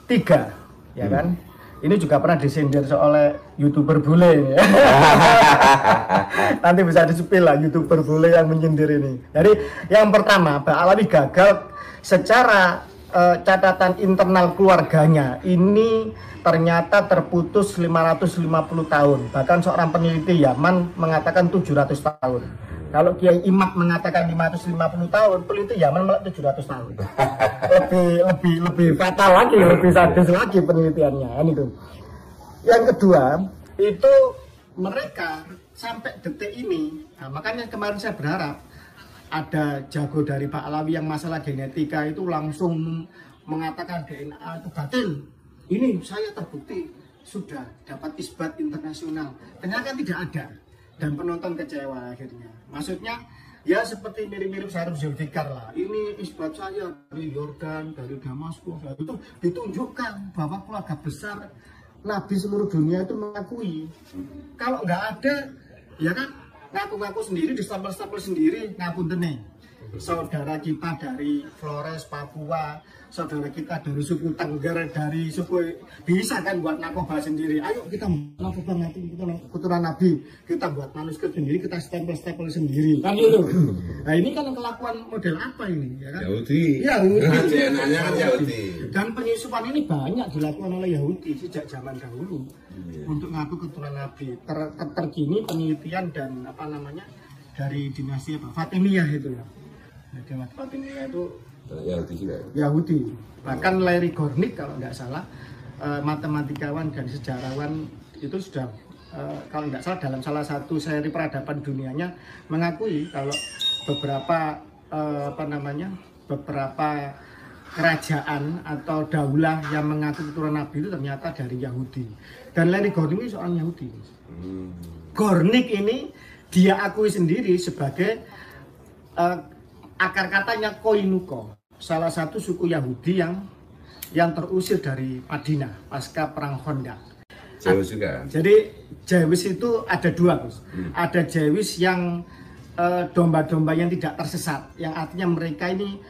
3, ya kan? Ini juga pernah disindir oleh YouTuber bule. Nanti bisa disepil lah YouTuber bule yang menyindir ini. Jadi yang pertama, Pak Alawi gagal secara catatan internal keluarganya. Ini ternyata terputus 550 tahun. Bahkan seorang peneliti Yaman mengatakan 700 tahun. Kalau Kiai Imad mengatakan 550 tahun, peneliti Yaman malah 700 tahun. lebih fatal lagi, lebih sadis lagi penelitiannya, kan itu. Yang kedua, itu mereka sampai detik ini, nah, makanya kemarin saya berharap ada jago dari Pak Alawi yang masalah genetika itu langsung mengatakan DNA itu batil. Ini saya terbukti sudah dapat isbat internasional. Ternyata tidak ada. Dan penonton kecewa akhirnya. Maksudnya ya seperti mirip-mirip Syarif Zulfikar lah. Ini isbat saya dari Yordan, dari Damaskus. Itu ditunjukkan bahwa keluarga besar Nabi seluruh dunia itu mengakui. Kalau nggak ada, ya kan ngaku-ngaku sendiri, distapel-stapel sendiri, ngapunten. Saudara kita dari Flores, Papua, saudara kita dari suku Tengger, dari suku, bisa kan buat narkoba sendiri. Ayo kita narkoba nanti, kita keturunan Nabi, kita buat manuskrip sendiri, kita stempel-stempel sendiri, kan gitu. Nah ini kan kelakuan model apa ini, ya kan? Yahudi. Yahudi. Kan Yahudi. Dan penyusupan ini banyak dilakukan oleh Yahudi sejak zaman dahulu untuk ngaku keturunan Nabi. Terkini penelitian dan apa namanya dari dinasti apa Fatimiyah itu ya. Fatimiyah itu Yahudi juga. Yahudi. Bahkan Larry Gornick kalau nggak salah matematikawan dan sejarawan itu sudah kalau nggak salah dalam salah satu seri peradaban dunianya mengakui kalau beberapa beberapa kerajaan atau daulah yang mengaku keturunan Nabi itu ternyata dari Yahudi. Dan Larry Gornick ini seorang Yahudi. Gornick ini dia akui sendiri sebagai akar katanya Koinuko, salah satu suku Yahudi yang terusir dari Madinah pasca perang Khandaq. Jewish juga. Jadi Jewish itu ada 2, Gus. Ada Jewish yang domba-domba yang tidak tersesat, yang artinya mereka ini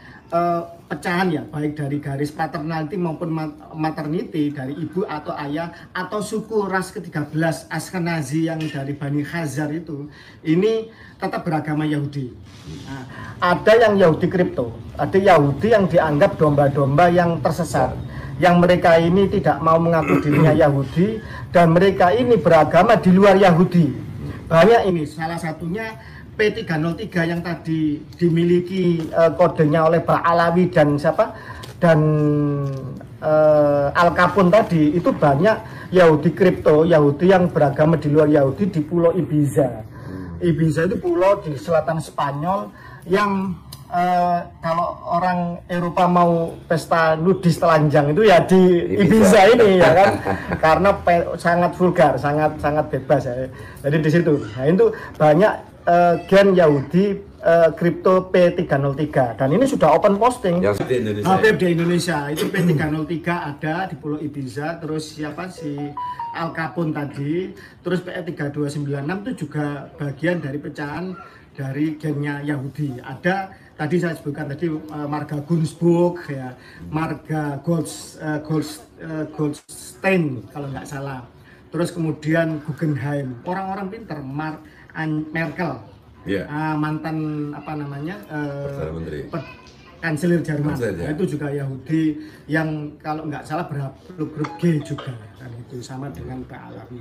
pecahan ya, baik dari garis paternality maupun maternity dari ibu atau ayah atau suku ras ke-13 Ashkenazi yang dari Bani Khazar itu, ini tetap beragama Yahudi. Nah, ada yang Yahudi kripto, ada Yahudi yang dianggap domba-domba yang tersesat, yang mereka ini tidak mau mengaku dirinya Yahudi dan mereka ini beragama di luar Yahudi. Banyak ini, salah satunya P303 yang tadi dimiliki kodenya oleh Pak Alawi dan siapa dan Al Capone tadi, itu banyak Yahudi kripto, Yahudi yang beragama di luar Yahudi di Pulau Ibiza. Ibiza itu pulau di selatan Spanyol yang kalau orang Eropa mau pesta nudis telanjang itu ya di Ibiza ini ya kan, karena sangat vulgar, sangat bebas ya. Jadi di situ, nah itu banyak gen Yahudi kripto P303 dan ini sudah open posting. Yang di Indonesia. Di Indonesia itu P303 ada di Pulau Ibiza, terus siapa si Al Capone tadi, terus P326 itu juga bagian dari pecahan dari gennya Yahudi. Ada tadi saya sebutkan tadi marga Gunzburg ya, marga Goldstein kalau nggak salah. Terus kemudian Guggenheim, orang-orang pinter, Merkel, mantan apa namanya kanselir Jerman, nah, itu juga Yahudi yang kalau nggak salah grup G juga, kan itu sama dengan Pak Alawi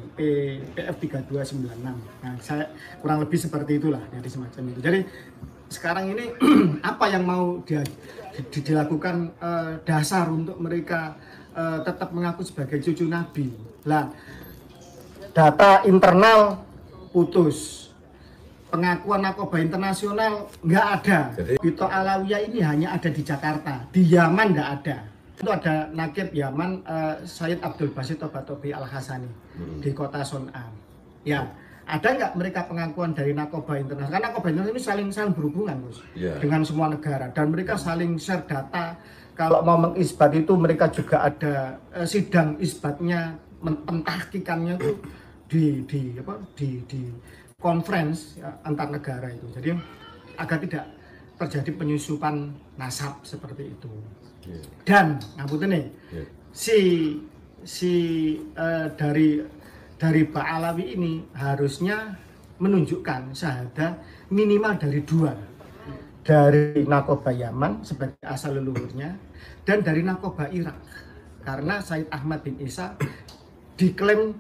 PF3296. Nah, saya kurang lebih seperti itulah, jadi semacam itu. Jadi sekarang ini apa yang mau dilakukan dasar untuk mereka tetap mengaku sebagai cucu Nabi? Lah, data internal putus. Pengakuan narkoba internasional nggak ada. Bito Alawiyah ini hanya ada di Jakarta, di Yaman nggak ada. Itu ada nakib Yaman, Sayyid Abdul Basit Tobatobi Al-Hasani di kota Son'a. Ya, ada nggak mereka pengakuan dari narkoba internasional? Karena narkoba internasional ini saling berhubungan, Gus, dengan semua negara, dan mereka saling share data. Kalau mau mengisbat itu mereka juga ada sidang isbatnya, pentahkikannya itu di conference ya, antar negara itu. Jadi agar tidak terjadi penyusupan nasab seperti itu. Dan ngapunten nih, dari Pak Alawi ini harusnya menunjukkan syahadah minimal dari 2, dari narkoba Yaman sebagai asal leluhurnya dan dari narkoba Irak, karena Said Ahmad bin Isa diklaim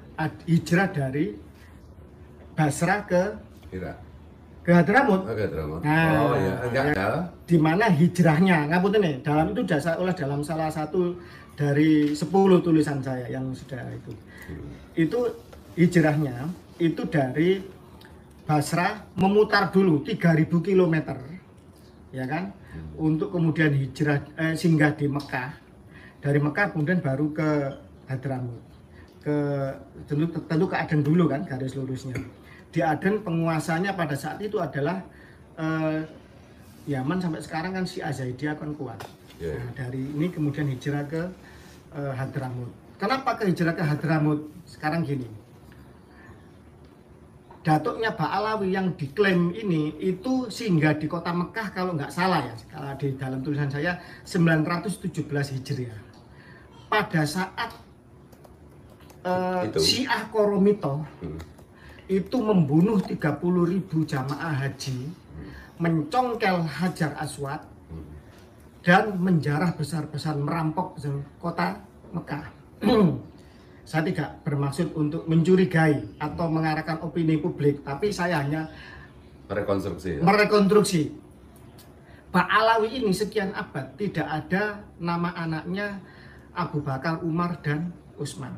hijrah dari Basra ke Hadramut. Nah, di mana hijrahnya? Ngapunten nih, dalam itu dalam salah satu dari 10 tulisan saya yang sudah itu hijrahnya itu dari Basra memutar dulu 3000 km ya kan, untuk kemudian hijrah singgah di Mekah, dari Mekah kemudian baru ke Hadramut, tentu ke Aden dulu kan garis lurusnya. Di Aden penguasanya pada saat itu adalah Yaman, sampai sekarang kan Syiah Zaidiyah kan kuat. Nah, dari ini kemudian hijrah ke Hadramut. Kenapa ke hijrah ke Hadramut? Sekarang gini, datuknya Pak Alawi yang diklaim ini itu singgah di kota Mekah kalau nggak salah ya, kalau di dalam tulisan saya 917 Hijriah. Pada saat Syiah Koromito itu membunuh 30.000 jamaah haji, mencongkel Hajar Aswad, dan menjarah besar-besar, merampok kota Mekah. Saya tidak bermaksud untuk mencurigai atau mengarahkan opini publik, tapi saya hanya merekonstruksi. Pak Alawi ini sekian abad tidak ada nama anaknya Abu Bakar, Umar, dan Utsman.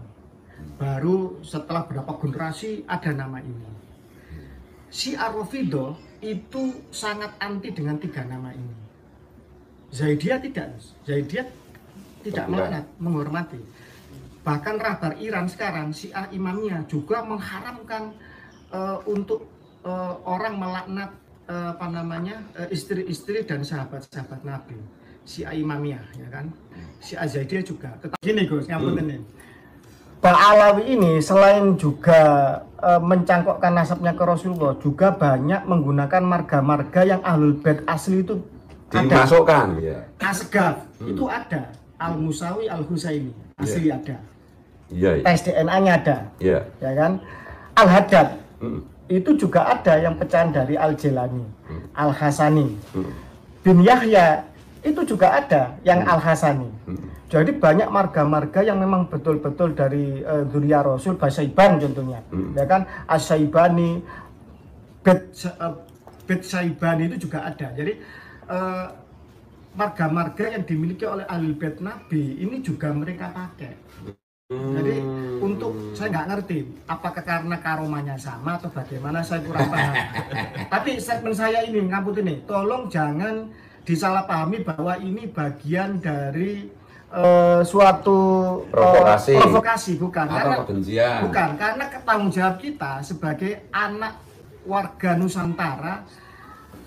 Baru setelah berapa generasi ada nama ini. Syiah Rafidhah itu sangat anti dengan 3 nama ini. Zaidiyah tidak, Zaidiyah tidak melaknat, menghormati. Bahkan rahbar Iran sekarang, Syiah Imamiyah juga mengharamkan untuk orang melaknat istri-istri dan sahabat-sahabat Nabi. Syiah Imamiyah, ya kan? Syiah Zaidiyah juga. Tetap gini Gus, yang penting. Pak Alawi ini selain juga mencangkokkan nasabnya ke Rasulullah, juga banyak menggunakan marga-marga yang Ahlul Bait asli itu dimasukkan. Asgaf itu ada, Al-Musawi, Al-Husaini asli ada. Tes DNA-nya ada. Ya kan? Al-Haddad itu juga ada yang pecahan dari Al-Jilani, Al-Hasani. Bin Yahya itu juga ada yang Al-Hasani. Jadi banyak marga-marga yang memang betul-betul dari Dzurriyyah Rasul, Basaiban contohnya, ya kan, As-Saibani, Bet Saibani itu juga ada. Jadi marga-marga yang dimiliki oleh ahli bait Nabi ini juga mereka pakai. Jadi untuk saya nggak ngerti apakah karena karomanya sama atau bagaimana, saya kurang paham. Tapi statement saya ini ngaput ini, tolong jangan disalahpahami bahwa ini bagian dari suatu provokasi, bukan, atau karena kebencian. bukan, karena tanggung jawab kita sebagai anak warga Nusantara,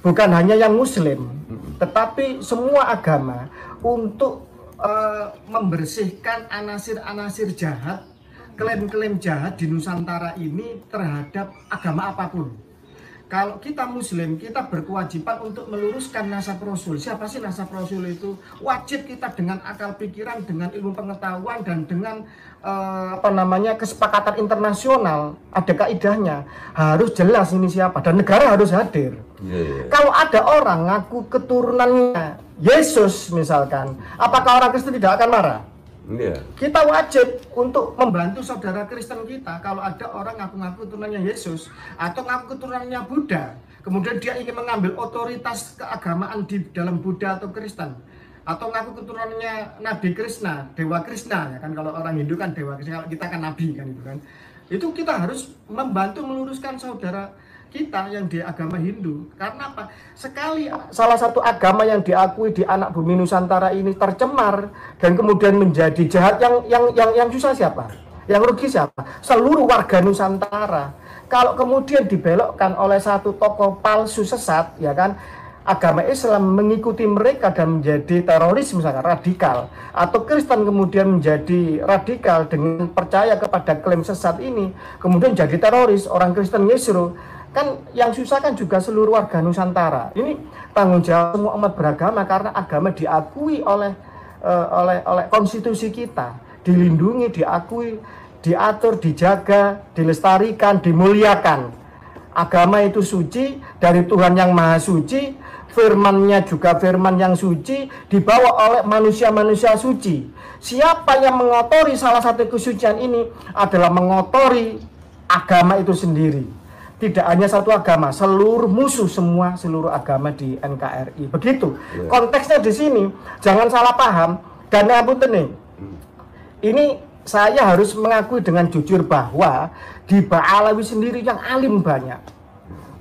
bukan hanya yang Muslim, tetapi semua agama, untuk membersihkan anasir-anasir jahat, klaim-klaim jahat di Nusantara ini terhadap agama apapun. Kalau kita Muslim, kita berkewajiban untuk meluruskan nasab Rasul. Siapa sih nasab Rasul itu? Wajib kita dengan akal pikiran, dengan ilmu pengetahuan, dan dengan kesepakatan internasional. Ada kaidahnya, harus jelas ini siapa, dan negara harus hadir. Kalau ada orang ngaku keturunannya Yesus misalkan, apakah orang Kristen tidak akan marah? Kita wajib untuk membantu saudara Kristen kita. Kalau ada orang ngaku-ngaku keturunannya Yesus atau ngaku keturunannya Buddha, kemudian dia ingin mengambil otoritas keagamaan di dalam Buddha atau Kristen, atau ngaku keturunannya Nabi Krishna, Dewa Krishna, ya kan, kalau orang Hindu kan Dewa Krishna, kalau kita kan Nabi kan, itu kan. Itu kita harus membantu meluruskan saudara kita yang di agama Hindu. Karena apa? Sekali salah satu agama yang diakui di anak bumi Nusantara ini tercemar dan kemudian menjadi jahat, yang susah siapa? Yang rugi siapa? Seluruh warga Nusantara. Kalau kemudian dibelokkan oleh satu tokoh palsu sesat, ya kan, agama Islam mengikuti mereka dan menjadi teroris misalkan, radikal, atau Kristen kemudian menjadi radikal dengan percaya kepada klaim sesat ini, kemudian jadi teroris, orang Kristen Yesro, kan yang susah kan juga seluruh warga Nusantara. Ini tanggung jawab semua umat beragama, karena agama diakui oleh konstitusi kita, dilindungi, diakui, diatur, dijaga, dilestarikan, dimuliakan. Agama itu suci dari Tuhan yang Maha Suci, firman-Nya juga firman yang suci, dibawa oleh manusia-manusia suci. Siapa yang mengotori salah satu kesucian ini adalah mengotori agama itu sendiri. Tidak hanya satu agama, seluruh musuh semua, seluruh agama di NKRI. Begitu. Konteksnya di sini, jangan salah paham. Dan ini saya harus mengakui dengan jujur bahwa di Ba'alawi sendiri yang alim banyak,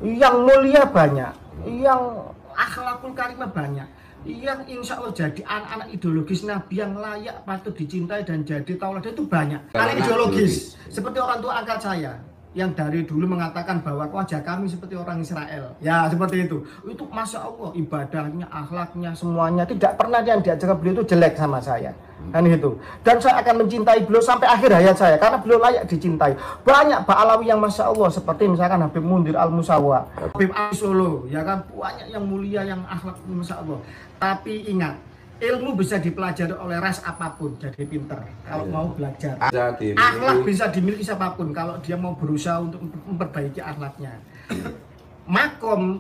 yang mulia banyak, yang akhlakul karimah banyak, yang insya Allah jadi anak-anak ideologis Nabi yang layak patut dicintai dan jadi tauladan itu banyak. Karena ideologis, seperti orang tua angkat saya yang dari dulu mengatakan bahwa wajah kami seperti orang Israel, ya seperti itu Masya Allah, ibadahnya, akhlaknya, semuanya tidak pernah yang diajarkan beliau itu jelek sama saya, kan itu. Dan saya akan mencintai beliau sampai akhir hayat saya, karena beliau layak dicintai. Banyak Ba'alawi yang Masya Allah, seperti misalkan Habib Mundir Al-Musawa, Habib Ali Solo, ya kan, banyak yang mulia, yang akhlak Masya Allah. Tapi ingat, ilmu bisa dipelajari oleh ras apapun, jadi pinter kalau mau belajar. Akhlak bisa dimiliki siapapun kalau dia mau berusaha untuk memperbaiki akhlaknya. Makom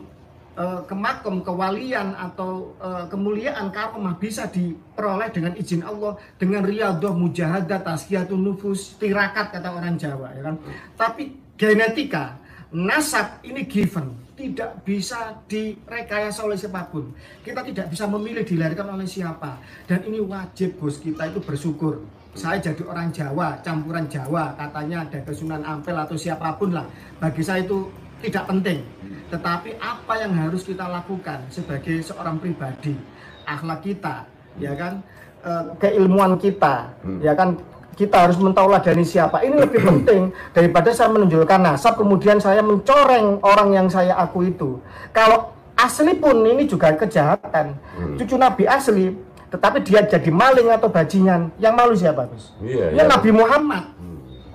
kewalian atau kemuliaan karomah bisa diperoleh dengan izin Allah, dengan riyadhah, mujahadah, tazkiyatun nufus, tirakat kata orang Jawa, ya kan. Tapi genetika, nasab ini given, tidak bisa direkayasa oleh siapapun. Kita tidak bisa memilih dilahirkan oleh siapa. Dan ini wajib bos kita itu bersyukur. Saya jadi orang Jawa, campuran Jawa, katanya ada Sunan Ampel atau siapapun lah. Bagi saya itu tidak penting. Tetapi apa yang harus kita lakukan sebagai seorang pribadi, akhlak kita, ya kan, keilmuan kita, ya kan, kita harus mentauladani siapa. Ini lebih penting daripada saya menunjukkan nasab kemudian saya mencoreng orang yang saya aku itu. Kalau asli pun ini juga kejahatan. Cucu Nabi asli, tetapi dia jadi maling atau bajingan. Yang malu siapa, Gus? Ya Nabi Muhammad.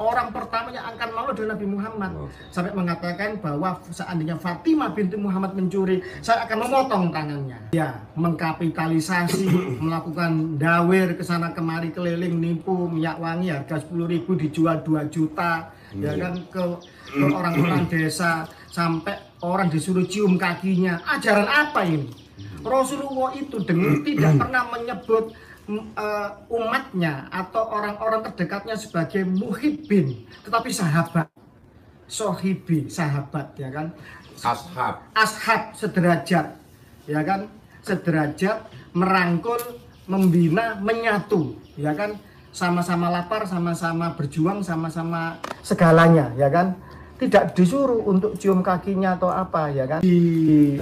Orang pertama yang akan malu adalah Nabi Muhammad. Sampai mengatakan bahwa seandainya Fatimah binti Muhammad mencuri, saya akan memotong tangannya. Ya, mengkapitalisasi, melakukan dawir kesana kemari, keliling, nipu, minyak wangi harga 10.000 dijual 2 juta, ya kan, ke orang-orang desa, sampai orang disuruh cium kakinya. Ajaran apa ini? Rasulullah itu dengan tidak pernah menyebut umatnya atau orang-orang terdekatnya sebagai muhibbin, tetapi sahabat, sohibi, sahabat, ya kan, ashab sederajat, ya kan, sederajat, merangkul, membina, menyatu, ya kan, sama-sama lapar, sama-sama berjuang, sama-sama segalanya, ya kan. Tidak disuruh untuk cium kakinya atau apa, ya kan. Di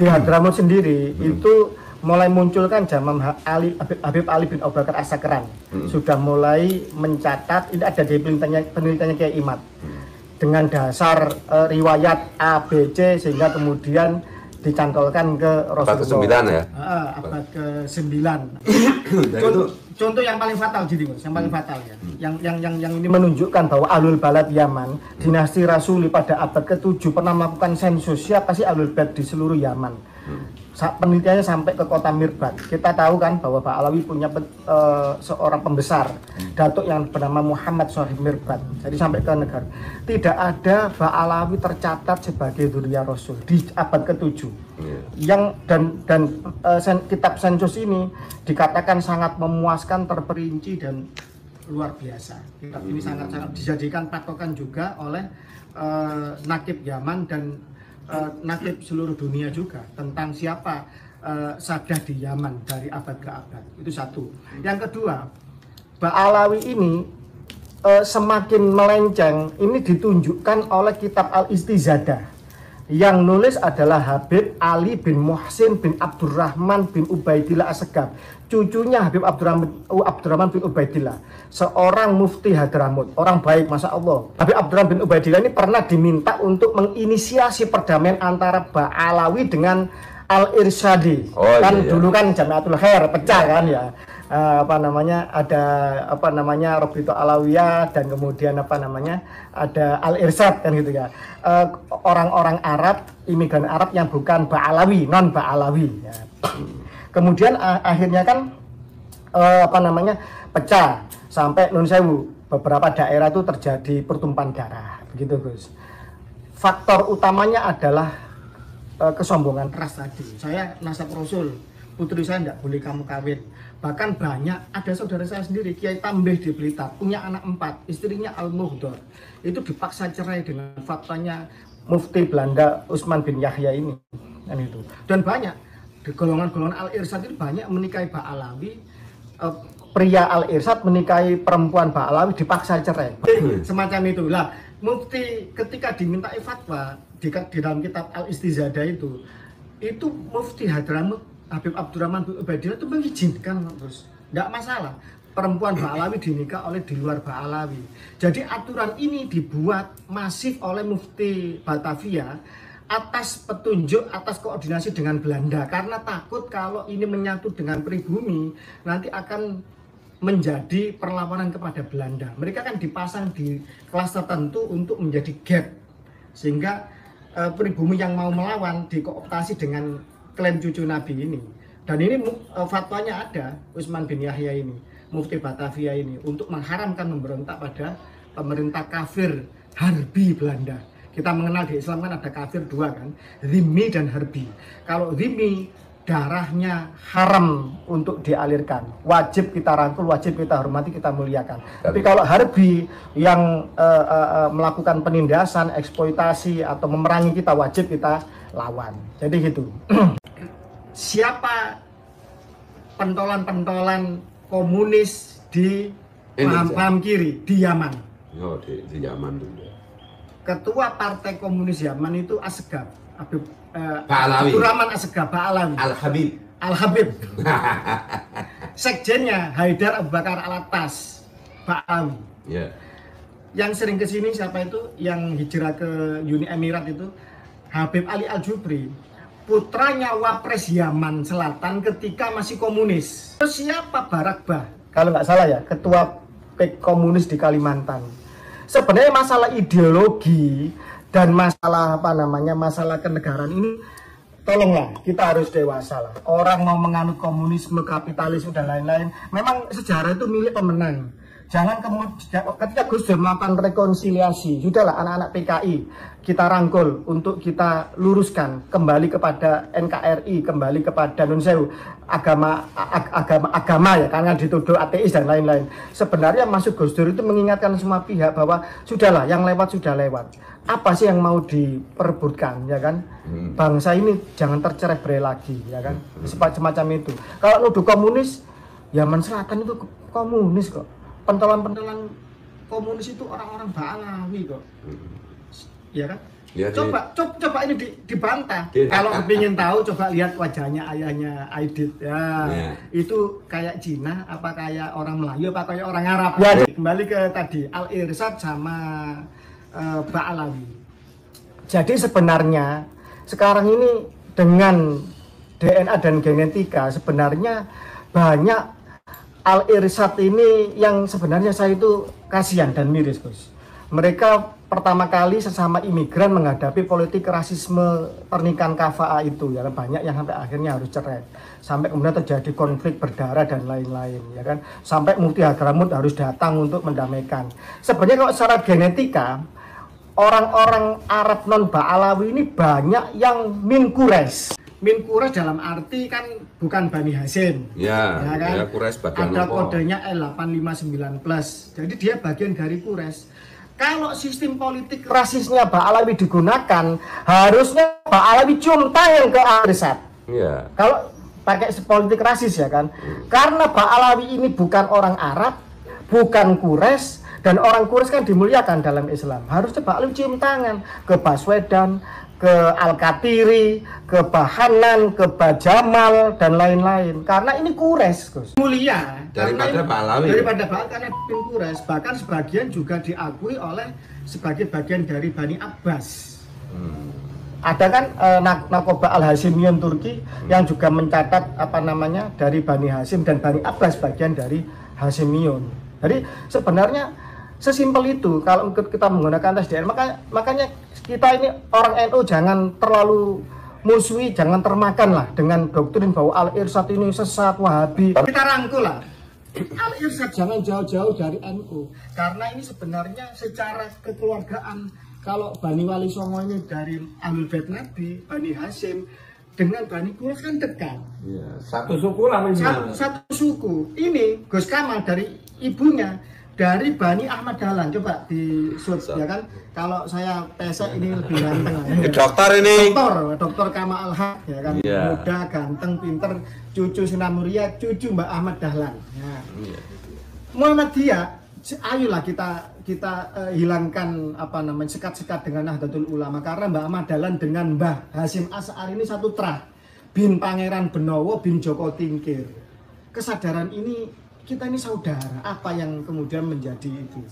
Hadramut sendiri itu mulai munculkan zaman Habib Ali bin Abu Bakar As-Sakran. Sudah mulai mencatat, ini ada di penelitiannya Kiai Imad, dengan dasar riwayat A, B, C, sehingga kemudian dicantolkan ke Rasulullah. Abad ke-9 ya? Abad ke-9. Contoh yang paling fatal jadi, Mas, yang paling fatal ya. Yang ini menunjukkan bahwa Ahlul Balad Yaman, dinasti Rasuli pada abad ke-7 pernah melakukan sensus siapa sih Ahlul Balad di seluruh Yaman. Penelitiannya sampai ke kota Mirbat. Kita tahu kan bahwa Ba'alawi punya seorang pembesar, datuk yang bernama Muhammad Sohib Mirbat. Jadi sampai ke negara. Tidak ada Ba'alawi tercatat sebagai dzurriyyah Rasul di abad ke-7. Yang kitab sensus ini dikatakan sangat memuaskan, terperinci dan luar biasa. Kitab ini sangat-sangat dijadikan patokan juga oleh Nakib Yaman dan nakib seluruh dunia juga tentang siapa sadah di Yaman dari abad ke abad. Itu satu. Yang kedua, Ba'alawi ini semakin melenceng. Ini ditunjukkan oleh kitab Al-Istizadah. Yang nulis adalah Habib Ali bin Muhsin bin Abdurrahman bin Ubaidillah As-Segaf, cucunya Habib Abdurrahman bin Ubaidillah, seorang mufti Hadramut, orang baik, masya Allah. Habib Abdurrahman bin Ubaidillah ini pernah diminta untuk menginisiasi perdamaian antara Ba'alawi dengan Al-Irsyadi. Dulu kan Jamiatul Khair pecah kan ya. Ada Robito Alawiyah dan kemudian ada Al-Irsyad kan gitu ya. Orang-orang Arab, imigran Arab yang bukan Ba'alawi, non Ba'alawi ya. Kemudian akhirnya kan pecah sampai Nun Sewu, beberapa daerah itu terjadi pertumpahan darah begitu, Gus. Faktor utamanya adalah kesombongan ras tadi. Saya nasab Rasul, putri saya tidak boleh kamu kawin. Bahkan banyak, ada saudara saya sendiri, Kiai Tambih di Blitar, punya anak 4, istrinya Al-Muhdor. Itu dipaksa cerai dengan fatwanya Mufti Belanda Utsman bin Yahya ini. Dan banyak, di golongan-golongan Al-Irsyad itu banyak menikahi Ba'alawi, pria Al-Irsyad menikahi perempuan Ba'alawi dipaksa cerai. Semacam itu. Lah, Mufti ketika dimintai fatwa di dalam kitab Al-Istizadah itu Mufti Hadramut Habib Abdurrahman bin Ubaidillah itu mengizinkan, terus tidak masalah perempuan Ba'alawi dinikah oleh di luar Ba'alawi. Jadi aturan ini dibuat masif oleh Mufti Batavia atas petunjuk, atas koordinasi dengan Belanda, karena takut kalau ini menyatu dengan pribumi nanti akan menjadi perlawanan kepada Belanda. Mereka kan dipasang di kelas tertentu untuk menjadi gap, sehingga pribumi yang mau melawan dikooptasi dengan klaim cucu Nabi ini. Dan ini fatwanya ada, Utsman bin Yahya ini, Mufti Batavia ini, untuk mengharamkan memberontak pada pemerintah kafir Harbi Belanda. Kita mengenal di Islam kan ada kafir 2 kan, Zimmi dan Harbi. Kalau Zimmi darahnya haram untuk dialirkan, wajib kita rangkul, wajib kita hormati, kita muliakan. Tapi kalau Harbi yang melakukan penindasan, eksploitasi atau memerangi kita, wajib kita lawan. Jadi gitu. Siapa pentolan-pentolan komunis di paham kiri di Yaman? Oh, di Yaman dulu. Ketua Partai Komunis Yaman itu As-Segaf, Abdurrahman As-Segaf Ba'alawi. Al-Habib. Sekjennya Haidar Abu Bakar Al-Attas Ba'alawi. Yeah. Yang sering kesini siapa itu? Yang hijrah ke Uni Emirat itu Habib Ali Al-Jubri, putranya Wapres Yaman Selatan ketika masih komunis. Terus siapa Barakbah? Kalau nggak salah ya, ketua PEK komunis di Kalimantan. Sebenarnya masalah ideologi dan masalah masalah kenegaraan ini, tolonglah kita harus dewasa lah. Orang mau menganut komunisme, kapitalisme dan lain-lain, memang sejarah itu milik pemenang. Jangan kemudian ketika Gus Dur melakukan rekonsiliasi, sudahlah anak-anak PKI kita rangkul untuk kita luruskan kembali kepada NKRI, kembali kepada agama ya, karena dituduh ateis dan lain-lain. Sebenarnya Mas Gus Dur itu mengingatkan semua pihak bahwa sudahlah, yang lewat sudah lewat. Apa sih yang mau diperebutkan, ya kan? Bangsa ini jangan tercerai-berai lagi, ya kan? Semacam itu. Kalau nuduh komunis, Yaman Selatan itu komunis kok. Pentolan-pentolan komunis itu orang-orang Ba'alawi kok, ya kan? Ya, coba ini dibantah. Kalau ingin tahu, coba lihat wajahnya ayahnya Aidit, ya. Itu kayak Cina, apa kayak orang Melayu, apa kayak orang Arab? Ya, kembali ke tadi Al-Irsyad sama Ba'alawi. Jadi sebenarnya sekarang ini dengan DNA dan genetika sebenarnya banyak Al-Irsyad ini yang sebenarnya saya itu kasihan dan miris, Gus. Mereka pertama kali sesama imigran menghadapi politik rasisme pernikahan kafa'ah itu, ya banyak yang sampai akhirnya harus cerai, sampai kemudian terjadi konflik berdarah dan lain-lain, ya kan, sampai Mufti Hadramut harus datang untuk mendamaikan. Sebenarnya kalau secara genetika orang-orang Arab non Ba'alawi ini banyak yang min Quraisy. Min Quraisy dalam arti kan bukan Bani Hasyim, ya kan? Ya, ada kodenya L859+. Jadi dia bagian dari Quraisy. Kalau sistem politik rasisnya Ba'alawi digunakan, harusnya Ba'alawi cium tangan ke Al-Irsyad. Ya. Kalau pakai politik rasis, ya kan? Karena Ba'alawi ini bukan orang Arab, bukan Quraisy, dan orang Quraisy kan dimuliakan dalam Islam. Harusnya Ba'alawi cium tangan ke Baswedan, ke Al-Katiri, ke Bahanan, ke Bajamal, dan lain-lain. Karena ini Quraisy, Gus. Mulia. Daripada Ba'alawi. Daripada Ba'alawi, karena bin Quraisy. Bahkan sebagian juga diakui oleh sebagai bagian dari Bani Abbas. Ada kan Nakoba Al-Hashimiyun Turki yang juga mencatat dari Bani Hashim dan Bani Abbas bagian dari Hashimiyun. Jadi sebenarnya sesimpel itu kalau kita menggunakan tes DNA. Makanya kita ini orang NU jangan terlalu musuhi, jangan termakan lah dengan doktrin bahwa Al-Irsyad ini sesat, Wahabi. Kita rangkul lah, Al-Irsyad jangan jauh-jauh dari NU, karena ini sebenarnya secara kekeluargaan, kalau Bani Wali Songo ini dari Ahlul Bait Nabi, Bani Hasyim, dengan Bani Quraisy kan dekat. Ya, satu suku lah. Satu suku. Ini Gus Kamal dari ibunya dari Bani Ahmad Dahlan, coba di search, ya kan? Kalau saya pesek ini lebih ganteng. Dokter ini. Dokter Kamal Al-Haq, ya kan? Muda, ganteng, pinter, cucu Sunan Muria, cucu Mbak Ahmad Dahlan. Ya. Muhammadiyah, ayolah kita hilangkan sekat-sekat dengan Nahdlatul Ulama, karena Mbak Ahmad Dahlan dengan Mbah Hasyim Asy'ari ini satu trah. Bin Pangeran Benowo bin Joko Tingkir. Kesadaran ini kita ini saudara, apa yang kemudian menjadi itu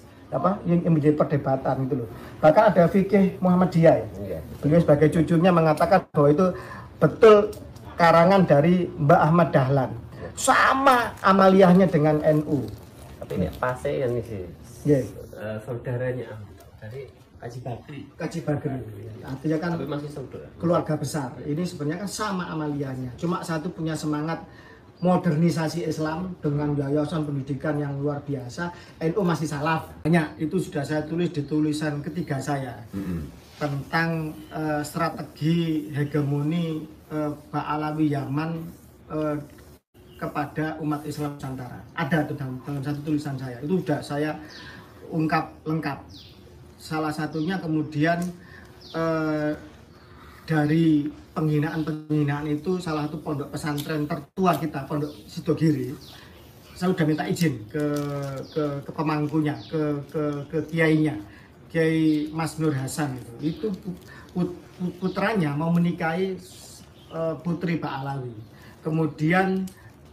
yang menjadi perdebatan itu loh. Bahkan ada fikih Muhammadiyah ya. Beliau sebagai cucunya mengatakan bahwa itu betul karangan dari Mbak Ahmad Dahlan, sama amaliyahnya dengan NU. Tapi ini pasti ini sih saudaranya dari Kaji Bagri. Artinya kan masih saudara, keluarga besar. Ini sebenarnya kan sama amaliyahnya, cuma satu punya semangat modernisasi Islam dengan yayasan pendidikan yang luar biasa. NU masih salaf. Banyak itu sudah saya tulis di tulisan ketiga saya tentang strategi hegemoni Ba'alawi Yaman kepada umat Islam Nusantara. Ada itu dalam satu tulisan saya. Itu sudah saya ungkap lengkap. Salah satunya kemudian dari penghinaan itu salah satu pondok pesantren tertua kita, Pondok Sidogiri. Saya sudah minta izin ke pemangkunya, ke kiainya, Kiai Mas Nur Hasan itu putranya mau menikahi putri Ba'alawi. Kemudian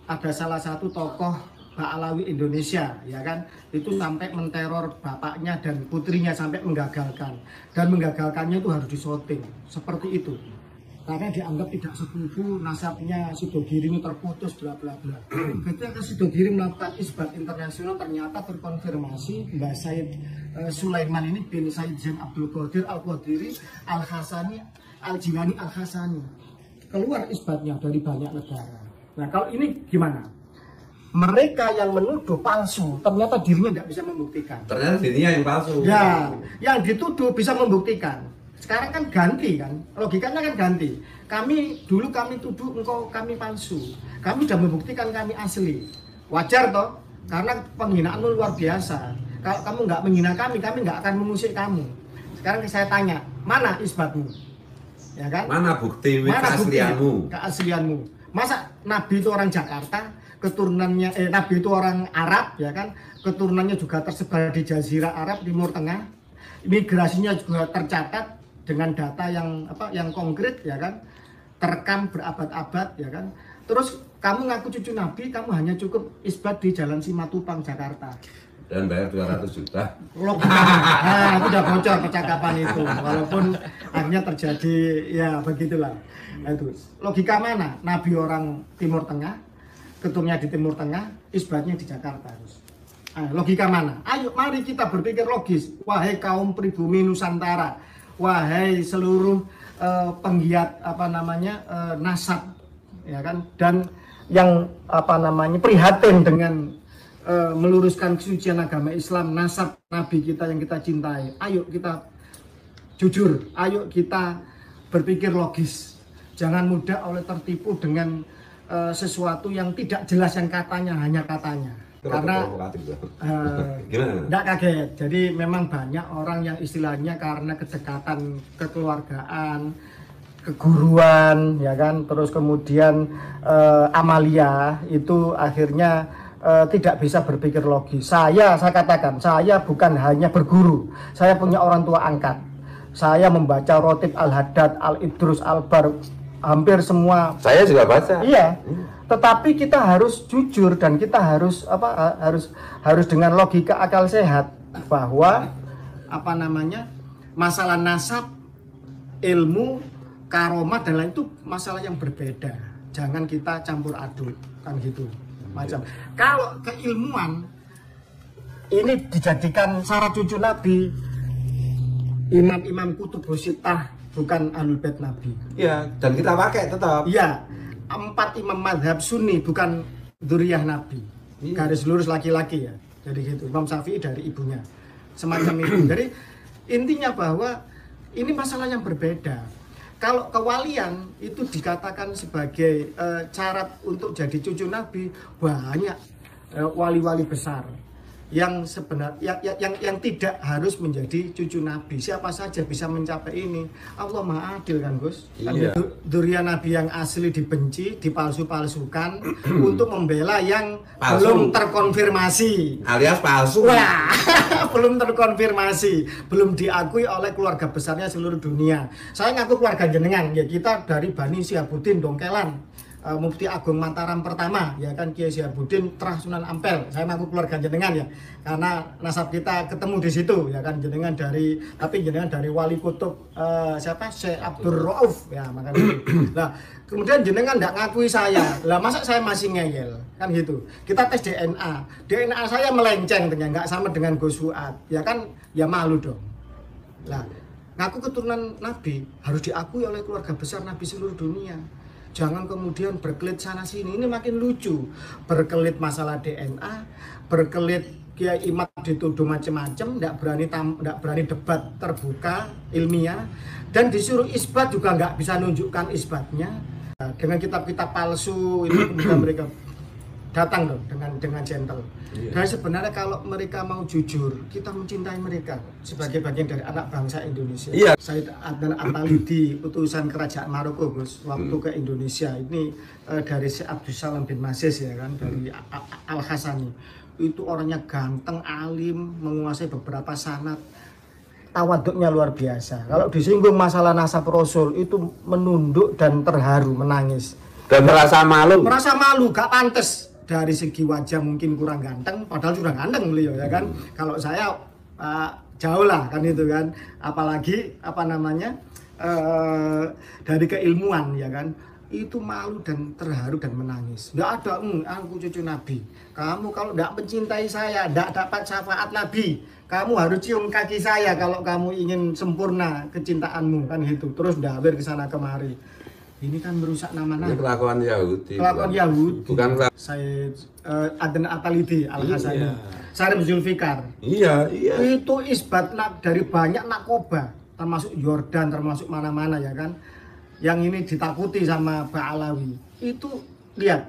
ada salah satu tokoh Ba'alawi Indonesia, ya kan, itu sampai menteror bapaknya dan putrinya sampai menggagalkan, dan menggagalkannya itu harus disorting seperti itu. Karena dianggap tidak sepupu, nasabnya Sidogiri ini terputus, bla bla bla. Ketika Sidogiri melakukan isbat internasional, ternyata terkonfirmasi Mbak Said Sulaiman ini bin Said Zain Abdul Qadir Al-Qadiri Al-Hasani Al-Jilani Al-Hasani. Keluar isbatnya dari banyak negara. Nah kalau ini gimana? mereka yang menuduh palsu, ternyata dirinya tidak bisa membuktikan. Ternyata dirinya yang palsu. Ya, yang dituduh bisa membuktikan. Sekarang kan ganti kan, logikanya kan ganti. Dulu kami tuduh engkau kami palsu. Kami sudah membuktikan kami asli. Wajar toh? Karena penghinaanmu luar biasa. Kalau kamu nggak menghina kami nggak akan mengusik kamu. Sekarang saya tanya, mana isbatmu? Ya kan? Mana bukti keaslianmu? Keaslianmu. Masa Nabi itu orang Jakarta, keturunannya Nabi itu orang Arab, ya kan? Keturunannya juga tersebar di Jazirah Arab, Timur Tengah. Migrasinya juga tercatat dengan data yang konkret, ya kan? Terekam berabad-abad, ya kan? Terus kamu ngaku cucu Nabi, kamu hanya cukup isbat di Jalan Simatupang, Jakarta. Dan bayar 200 juta. Nah, itu udah bocor percakapan itu. Walaupun akhirnya terjadi, ya begitulah. Nah, itu logika mana? Nabi orang Timur Tengah, keturunannya di Timur Tengah, isbatnya di Jakarta. Nah, logika mana? Ayo, mari kita berpikir logis. Wahai kaum pribumi Nusantara, wahai seluruh penggiat nasab, ya kan? Dan yang prihatin dengan meluruskan kesucian agama Islam, nasab Nabi kita yang kita cintai. Ayo kita jujur, ayo kita berpikir logis. Jangan mudah oleh tertipu dengan sesuatu yang tidak jelas, yang katanya hanya katanya. Karena tidak kaget. Jadi memang banyak orang yang istilahnya karena kedekatan kekeluargaan, keguruan, ya kan, terus kemudian amalia itu akhirnya tidak bisa berpikir logis. Saya katakan, saya bukan hanya berguru, saya punya orang tua angkat. Saya membaca Rotib Al-Haddad, Al-Idrus, Al-Bar, hampir semua. Saya juga baca. Iya. Tetapi kita harus jujur dan kita harus harus dengan logika akal sehat bahwa masalah nasab, ilmu, karomah dan lain itu masalah yang berbeda. Jangan kita campur aduk kan gitu. Macam kalau keilmuan ini dijadikan syarat cucu Nabi, imam-imam kutubus sittah bukan ahlul bait Nabi. Iya, dan kita pakai tetap. Iya, 4 imam mazhab Sunni bukan dzurriyyah Nabi. Iya. Garis lurus laki-laki ya. Jadi gitu. Imam Syafi'i dari ibunya. Semacam itu. Jadi intinya bahwa ini masalah yang berbeda. Kalau kewalian itu dikatakan sebagai syarat untuk jadi cucu Nabi, banyak wali-wali besar yang sebenarnya yang tidak harus menjadi cucu Nabi. Siapa saja bisa mencapai ini. Allah Maha Adil kan, Gus? Iya. Dzurriyyah Nabi yang asli dibenci, dipalsu-palsukan untuk membela yang palsu, belum terkonfirmasi. Alias palsu. Wah, belum terkonfirmasi, belum diakui oleh keluarga besarnya seluruh dunia. Saya ngaku keluarga jenengan, ya kita dari Bani Syihabuddin Dongkelan. Mufti Agung Mataram pertama, ya kan, Kiai Syihabuddin Trah Sunan Ampel. Saya ngaku keluarga jenengan ya, karena nasab kita ketemu di situ, ya kan, jenengan dari Wali Kutub siapa? Syekh Abdul Rauf, ya makanya. Nah, kemudian jenengan nggak ngakui saya, lah masa saya masih ngeyel, kan gitu. Kita tes DNA saya melenceng dengan nggak sama dengan Gus Fuad, ya kan, ya malu dong. Nah, ngaku keturunan Nabi harus diakui oleh keluarga besar Nabi seluruh dunia. Jangan kemudian berkelit sana sini, ini makin lucu. Berkelit masalah DNA, berkelit Kiai Imam dituduh macam-macam, tidak berani debat terbuka ilmiah, dan disuruh isbat juga nggak bisa nunjukkan isbatnya. Dengan kitab-kitab palsu itu kemudian mereka datang dong dengan gentle. Iya. Dan sebenarnya kalau mereka mau jujur, kita mencintai mereka sebagai bagian dari anak bangsa Indonesia. Iya. Said Adnan At-Talidi, utusan kerajaan Maroko, Gus, waktu ke Indonesia ini dari Syekh Abdus Salam bin Masis, ya kan, dari Al-Hasani. Itu orangnya ganteng, alim, menguasai beberapa sanad. Tawaduknya luar biasa. Kalau disinggung masalah nasab Rasul itu menunduk dan terharu, menangis. Dan merasa malu. Merasa malu, gak pantas. Dari segi wajah mungkin kurang ganteng, padahal sudah ganteng beliau, ya kan. Kalau saya jauh lah kan itu kan. Apalagi dari keilmuan, ya kan. Itu malu dan terharu dan menangis. Nggak ada, aku cucu Nabi. Kamu kalau nggak mencintai saya, nggak dapat syafaat Nabi. Kamu harus cium kaki saya kalau kamu ingin sempurna kecintaanmu, kan gitu. Terus ndawir ke sana kemari. ini kan merusak nama Ini nabi. kelakuan Yahudi. Kelakuan Yahudi. Bukan Sayyid Adnan Atalidi Al-Hasani, Iya. Syarif Zulfikar. Iya, iya. Itu isbat dari banyak nakoba, termasuk Yordan, termasuk mana-mana ya kan. Yang ini ditakuti sama Ba'alawi. Itu lihat,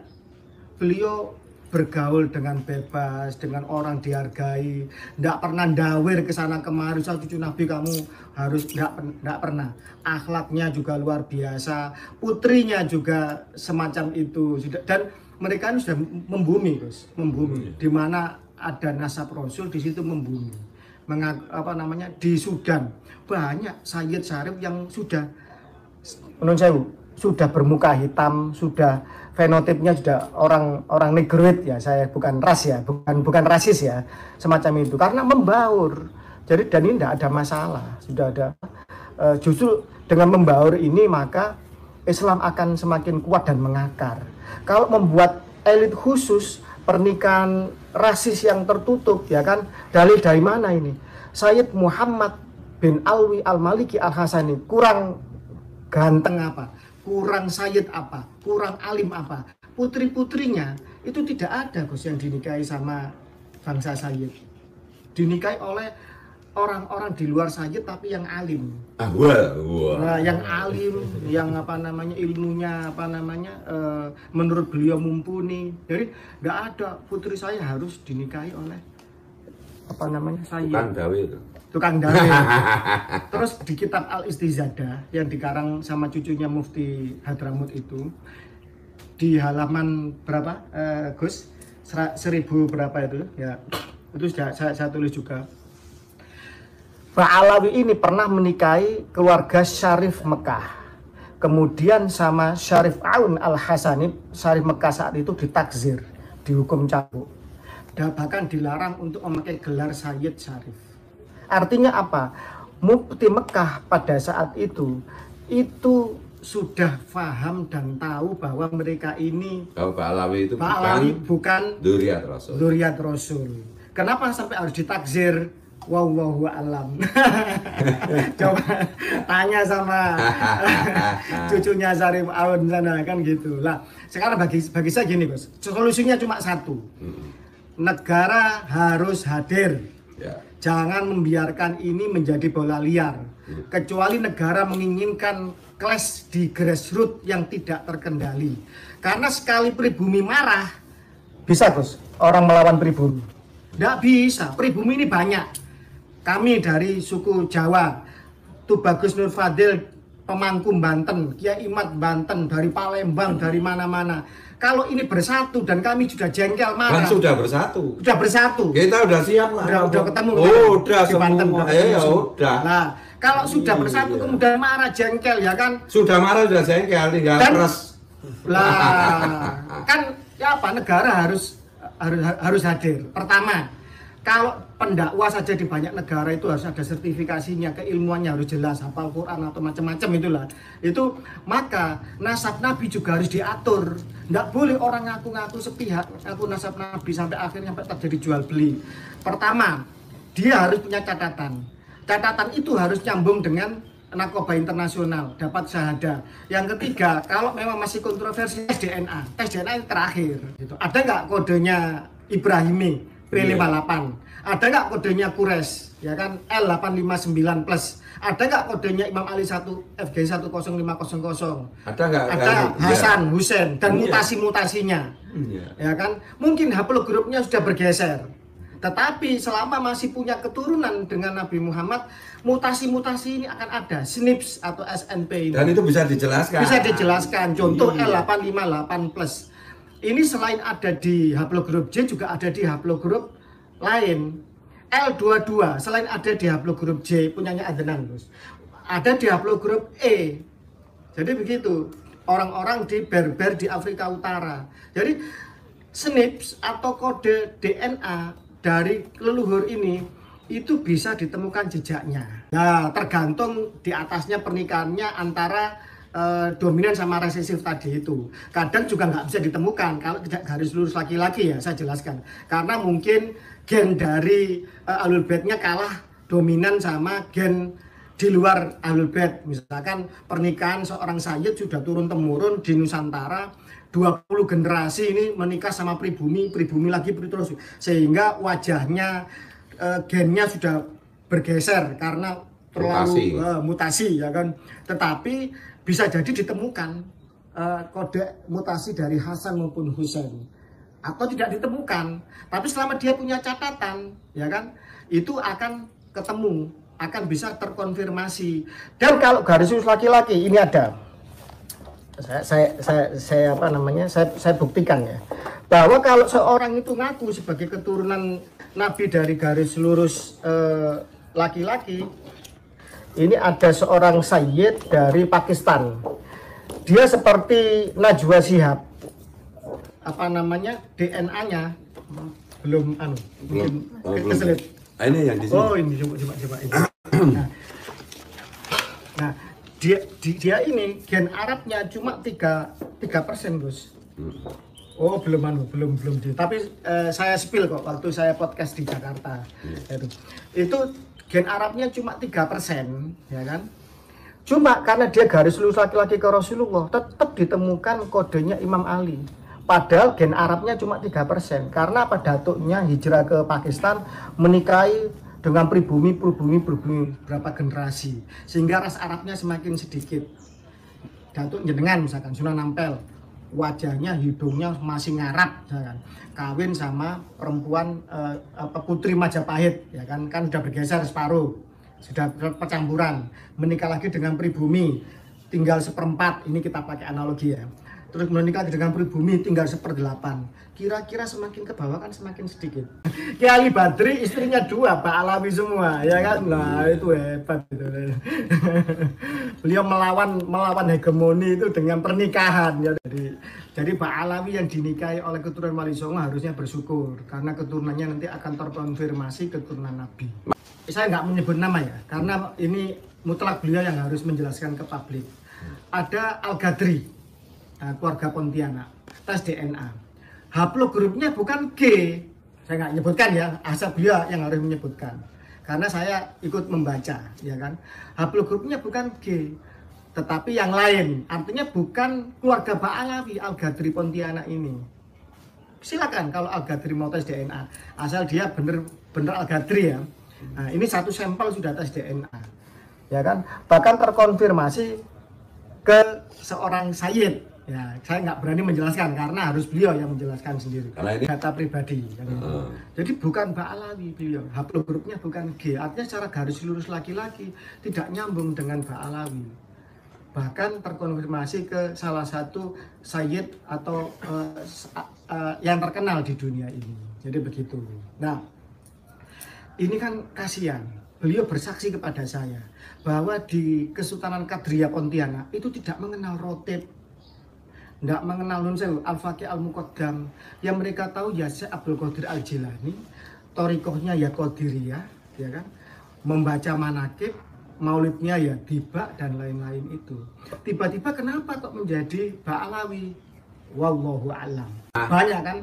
beliau bergaul dengan bebas, dengan orang dihargai, tidak pernah dawir ke sana kemari, saya cucu Nabi kamu harus, tidak pernah. Akhlaknya juga luar biasa, putrinya juga semacam itu, dan mereka ini sudah membumi, Gus, membumi. Di mana ada nasab Rasul di situ membumi. Di Sudan banyak Sayyid Syarif yang sudah, menurut saya, sudah bermuka hitam, sudah fenotipnya sudah orang negroid ya, saya bukan ras ya, bukan rasis ya, semacam itu, karena membaur. Jadi dan ini tidak ada masalah, sudah ada. Justru dengan membaur ini maka Islam akan semakin kuat dan mengakar. Kalau membuat elit khusus, pernikahan rasis yang tertutup, ya kan, dalil dari mana ini? Sayyid Muhammad bin Alwi Al-Maliki Al-Hasani kurang ganteng apa? Kurang sayyid apa, kurang alim apa, putri-putrinya itu tidak ada, Gus, yang dinikahi sama bangsa sayyid, dinikahi oleh orang-orang di luar sayyid tapi yang alim. Nah, yang alim, yang ilmunya menurut beliau mumpuni. Jadi nggak ada putri saya harus dinikahi oleh sayyid. Bukan dawe itu. Tukang dawe. Terus di kitab Al-Istizadah yang dikarang sama cucunya Mufti Hadramut itu, di halaman berapa, Gus? 1000 berapa itu ya? Itu sudah saya tulis juga. Ba'alawi ini pernah menikahi keluarga Syarif Mekah. Kemudian sama Syarif Aun Al-Hasani, Syarif Mekah saat itu ditakzir, dihukum cambuk. Dan bahkan dilarang untuk memakai gelar Sayyid Syarif. Artinya apa? Mufti Mekah pada saat itu sudah paham dan tahu bahwa mereka ini Ba'alawi itu bukan dzurriyyat Rasul. Kenapa sampai harus ditakzir? Wallahu a'lam. Coba tanya sama cucunya Syarif Aun sana kan gitu. Lah, sekarang bagi saya gini, Gus. Solusinya cuma satu. Negara harus hadir. Ya. Jangan membiarkan ini menjadi bola liar. Kecuali negara menginginkan clash di grassroots yang tidak terkendali. Karena sekali pribumi marah, bisa, Gus, orang melawan pribumi. Tidak bisa, pribumi ini banyak. Kami dari suku Jawa, Tubagus Nur Fadil, Pemangkum Banten, Kiai Imad Banten, dari Palembang, dari mana-mana. Kalau ini bersatu dan kami sudah jengkel marah. Kan sudah bersatu. Sudah bersatu. Kita udah siap lah. Udah ketemu. Udah di Banten, semua. Udah. Nah, kalau sudah bersatu kemudian marah jengkel ya kan? Sudah marah sudah jengkel, tinggal keras. Lah, kan ya apa, negara harus hadir. Pertama, kalau pendakwa saja di banyak negara itu harus ada sertifikasinya, keilmuannya harus jelas, hafal Quran atau macam-macam itulah. Itu maka nasab Nabi juga harus diatur. Nggak boleh orang ngaku-ngaku sepihak, ngaku nasab Nabi sampai akhirnya terjadi jual beli. Pertama, dia harus punya catatan. Catatan itu harus nyambung dengan narkoba internasional, dapat syahadah. Yang ketiga, kalau memang masih kontroversi, tes DNA. Tes DNA yang terakhir. Gitu. Ada nggak kodenya Ibrahimi? P58, ada nggak kodenya Quraisy, ya kan, L859+, ada nggak kodenya Imam Ali 1 FG 10500, Ada nggak? Ada Hasan, Husain, dan mutasi-mutasinya, ya kan, mungkin haplogrupnya sudah bergeser, tetapi selama masih punya keturunan dengan Nabi Muhammad, mutasi-mutasi ini akan ada, SNPs atau SNP ini. Dan itu bisa dijelaskan. Bisa dijelaskan, contoh L858+. Ini selain ada di haplogrup J juga ada di haplogrup lain. L22 selain ada di haplogrup J punyanya Adnan, Gus, ada di haplogrup E. Jadi begitu orang-orang di Berber di Afrika Utara. Jadi SNPs atau kode DNA dari leluhur ini itu bisa ditemukan jejaknya. Nah, tergantung di atasnya pernikahannya antara dominan sama resesif tadi itu. Kadang juga nggak bisa ditemukan kalau tidak garis lurus laki-laki, ya saya jelaskan. Karena mungkin gen dari Ahlul Baitnya kalah dominan sama gen di luar Ahlul Bait. Misalkan pernikahan seorang sayyid sudah turun temurun di Nusantara, 20 generasi ini menikah sama pribumi lagi terus, sehingga wajahnya gennya sudah bergeser karena terlalu mutasi ya kan. Tetapi bisa jadi ditemukan kode mutasi dari Hasan maupun Husain, atau tidak ditemukan, tapi selama dia punya catatan ya kan, itu akan ketemu, akan bisa terkonfirmasi. Dan kalau garis lurus laki-laki ini ada, saya apa namanya, saya buktikan ya, bahwa kalau seorang itu ngaku sebagai keturunan Nabi dari garis lurus laki-laki, ini ada seorang sayyid dari Pakistan. Dia seperti Najwa Shihab, apa namanya, DNA-nya belum keselit. Ini yang di sini. Oh, ini coba ini. Nah, dia ini gen Arabnya cuma 3%, Gus. Oh, belum. Tapi saya spill kok waktu saya podcast di Jakarta. Itu gen Arabnya cuma 3%, ya kan? Cuma karena dia garis lurus laki-laki ke Rasulullah, tetap ditemukan kodenya Imam Ali. Padahal gen Arabnya cuma 3%, karena pada datuknya hijrah ke Pakistan, menikahi dengan pribumi berapa generasi, sehingga ras Arabnya semakin sedikit. Datuk jenengan misalkan Sunan Ampel, wajahnya, hidungnya masih ngarap, misalkan kawin sama perempuan putri Majapahit, ya kan sudah bergeser separuh, sudah percampuran, menikah lagi dengan pribumi, tinggal 1/4, ini kita pakai analogi ya. Terus menikah dengan pribumi tinggal 1/8. Kira-kira semakin ke bawah kan semakin sedikit. Ki Ali Badri istrinya 2, Pak Alawi semua, ya kan? Nah, itu hebat itu. Beliau melawan hegemoni itu dengan pernikahan ya. Jadi Pak Alawi yang dinikahi oleh keturunan Wali Songo harusnya bersyukur, karena keturunannya nanti akan terkonfirmasi keturunan Nabi. Saya nggak menyebut nama ya, karena ini mutlak beliau yang harus menjelaskan ke publik. Ada Al-Ghadri, keluarga Pontianak, tes DNA. Haplogrupnya bukan G, saya nggak nyebutkan ya, asal beliau yang harus menyebutkan, karena saya ikut membaca, ya kan. Haplogrupnya bukan G, tetapi yang lain, artinya bukan keluarga Pak Alawi, Al-Ghadri Pontianak ini. Silakan kalau Al-Ghadri mau tes DNA, asal dia bener Al-Ghadri ya. Nah, ini satu sampel sudah tes DNA, ya kan. Bahkan terkonfirmasi ke seorang sayyid. Ya, saya nggak berani menjelaskan karena harus beliau yang menjelaskan sendiri. Karena ini data pribadi. Jadi bukan Mbak Alawi beliau. Haplogrupnya bukan G. Artinya secara garis lurus laki-laki tidak nyambung dengan Mbak Alawi. Bahkan terkonfirmasi ke salah satu sayyid atau yang terkenal di dunia ini. Jadi begitu. Nah, ini kan kasihan. Beliau bersaksi kepada saya bahwa di Kesultanan Kadriyah Pontianak itu tidak mengenal rotib, tidak mengenal Nun Sewu, Al-Faqih Al-Muqaddam. Yang mereka tahu ya Syekh Abdul Qadir Al-Jilani, torikohnya ya Qadiriyah, ya kan, membaca manakib, maulidnya ya Dibak dan lain-lain itu. Tiba-tiba kenapa kok menjadi Ba'alawi? Wallahu a'lam. Banyak kan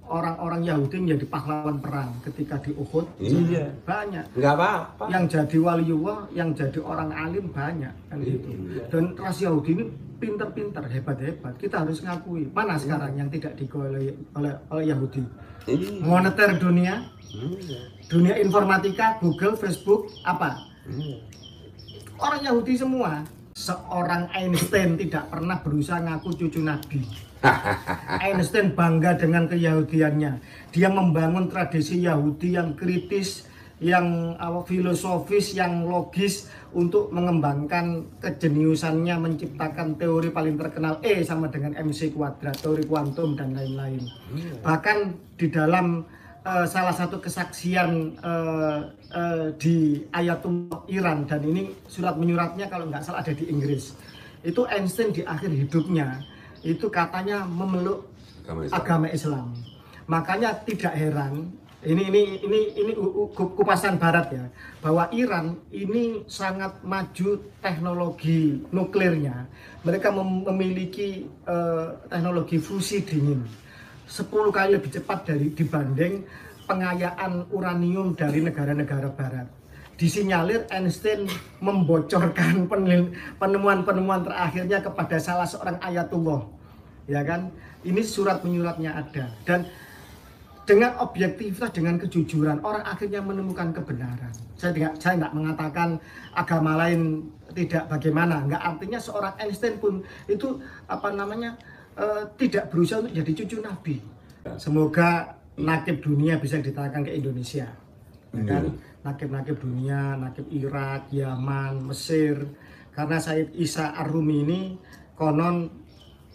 orang-orang Yahudi menjadi pahlawan perang ketika di Uhud. Iya. Banyak. Enggak apa-apa. Yang jadi waliullah, yang jadi orang alim banyak kan gitu. Dan ras Yahudi ini pinter-pinter, hebat-hebat. Kita harus ngakui. Mana sekarang yang tidak dikuasai oleh Yahudi? Moneter dunia, dunia informatika, Google, Facebook, apa? Orang Yahudi semua. Seorang Einstein tidak pernah berusaha ngaku cucu Nabi. Einstein bangga dengan keyahudiannya. Dia membangun tradisi Yahudi yang kritis, yang filosofis, yang logis untuk mengembangkan kejeniusannya, menciptakan teori paling terkenal E sama dengan MC kuadrat, teori kuantum dan lain-lain. Bahkan di dalam salah satu kesaksian di Ayatullah Iran, dan ini surat menyuratnya kalau nggak salah ada di Inggris, itu Einstein di akhir hidupnya itu katanya memeluk agama Islam. Makanya tidak heran, ini kupasan barat ya, bahwa Iran ini sangat maju teknologi nuklirnya. Mereka memiliki teknologi fusi dingin 10 kali lebih cepat dibanding pengayaan uranium dari negara-negara barat. disinyalir Einstein membocorkan penemuan-penemuan terakhirnya kepada salah seorang ayatullah, ya kan? Ini surat menyuratnya ada, dan dengan objektivitas, dengan kejujuran, orang akhirnya menemukan kebenaran. Saya nggak mengatakan agama lain tidak bagaimana, nggak, artinya seorang Einstein pun itu tidak berusaha untuk jadi cucu Nabi. Semoga nakib dunia bisa ditanyakan ke Indonesia, dan nakib-nakib dunia, nakib Irak, Yaman, Mesir, karena Said Isa Ar-Rumi ini konon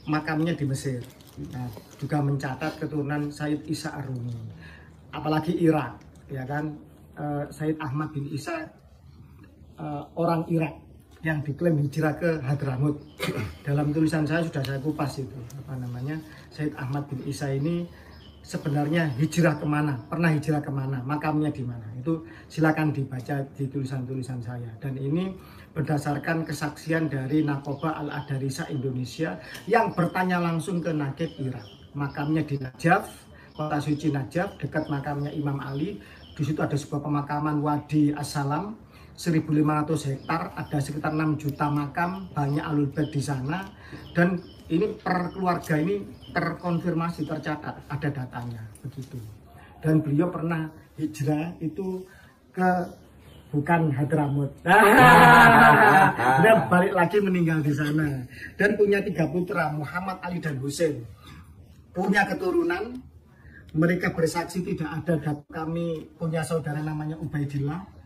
makamnya di Mesir. Nah, juga mencatat keturunan Said Isa Ar-Rumi, apalagi Irak, ya kan? Said Ahmad bin Isa orang Irak yang diklaim hijrah ke Hadramut. Dalam tulisan saya sudah saya kupas itu, Said Ahmad bin Isa ini sebenarnya hijrah kemana, pernah hijrah kemana, makamnya di mana, itu silakan dibaca di tulisan-tulisan saya. Dan ini berdasarkan kesaksian dari Nakoba Al-Adarisa Indonesia yang bertanya langsung ke nakib Irak. Makamnya di Najaf, kota suci Najaf, dekat makamnya Imam Ali. Di situ ada sebuah pemakaman Wadi As-Salam, 1.500 hektar, ada sekitar 6 juta makam, banyak alul bait di sana. Dan ini per keluarga ini terkonfirmasi, tercatat, ada datanya begitu. Dan beliau pernah hijrah itu ke bukan Hadramut. Dia balik lagi meninggal di sana dan punya 3 putra, Muhammad, Ali, dan Husain. Punya keturunan, mereka bersaksi tidak ada, kami punya saudara namanya Ubaidillah.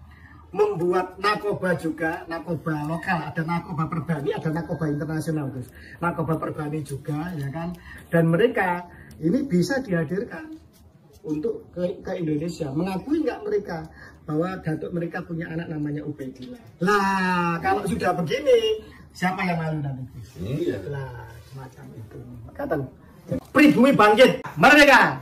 Membuat nakoba juga, nakoba lokal, ada nakoba perbani, ada nakoba internasional, Gus. Nakoba perbani juga, ya kan. Dan mereka ini bisa dihadirkan untuk ke Indonesia. Mengakui nggak mereka bahwa datuk mereka punya anak namanya Ubaidillah? Lah, kalau sudah begini, siapa yang malu nanti? Iya. Lah, semacam itu. Kata pribumi bangkit, merdeka.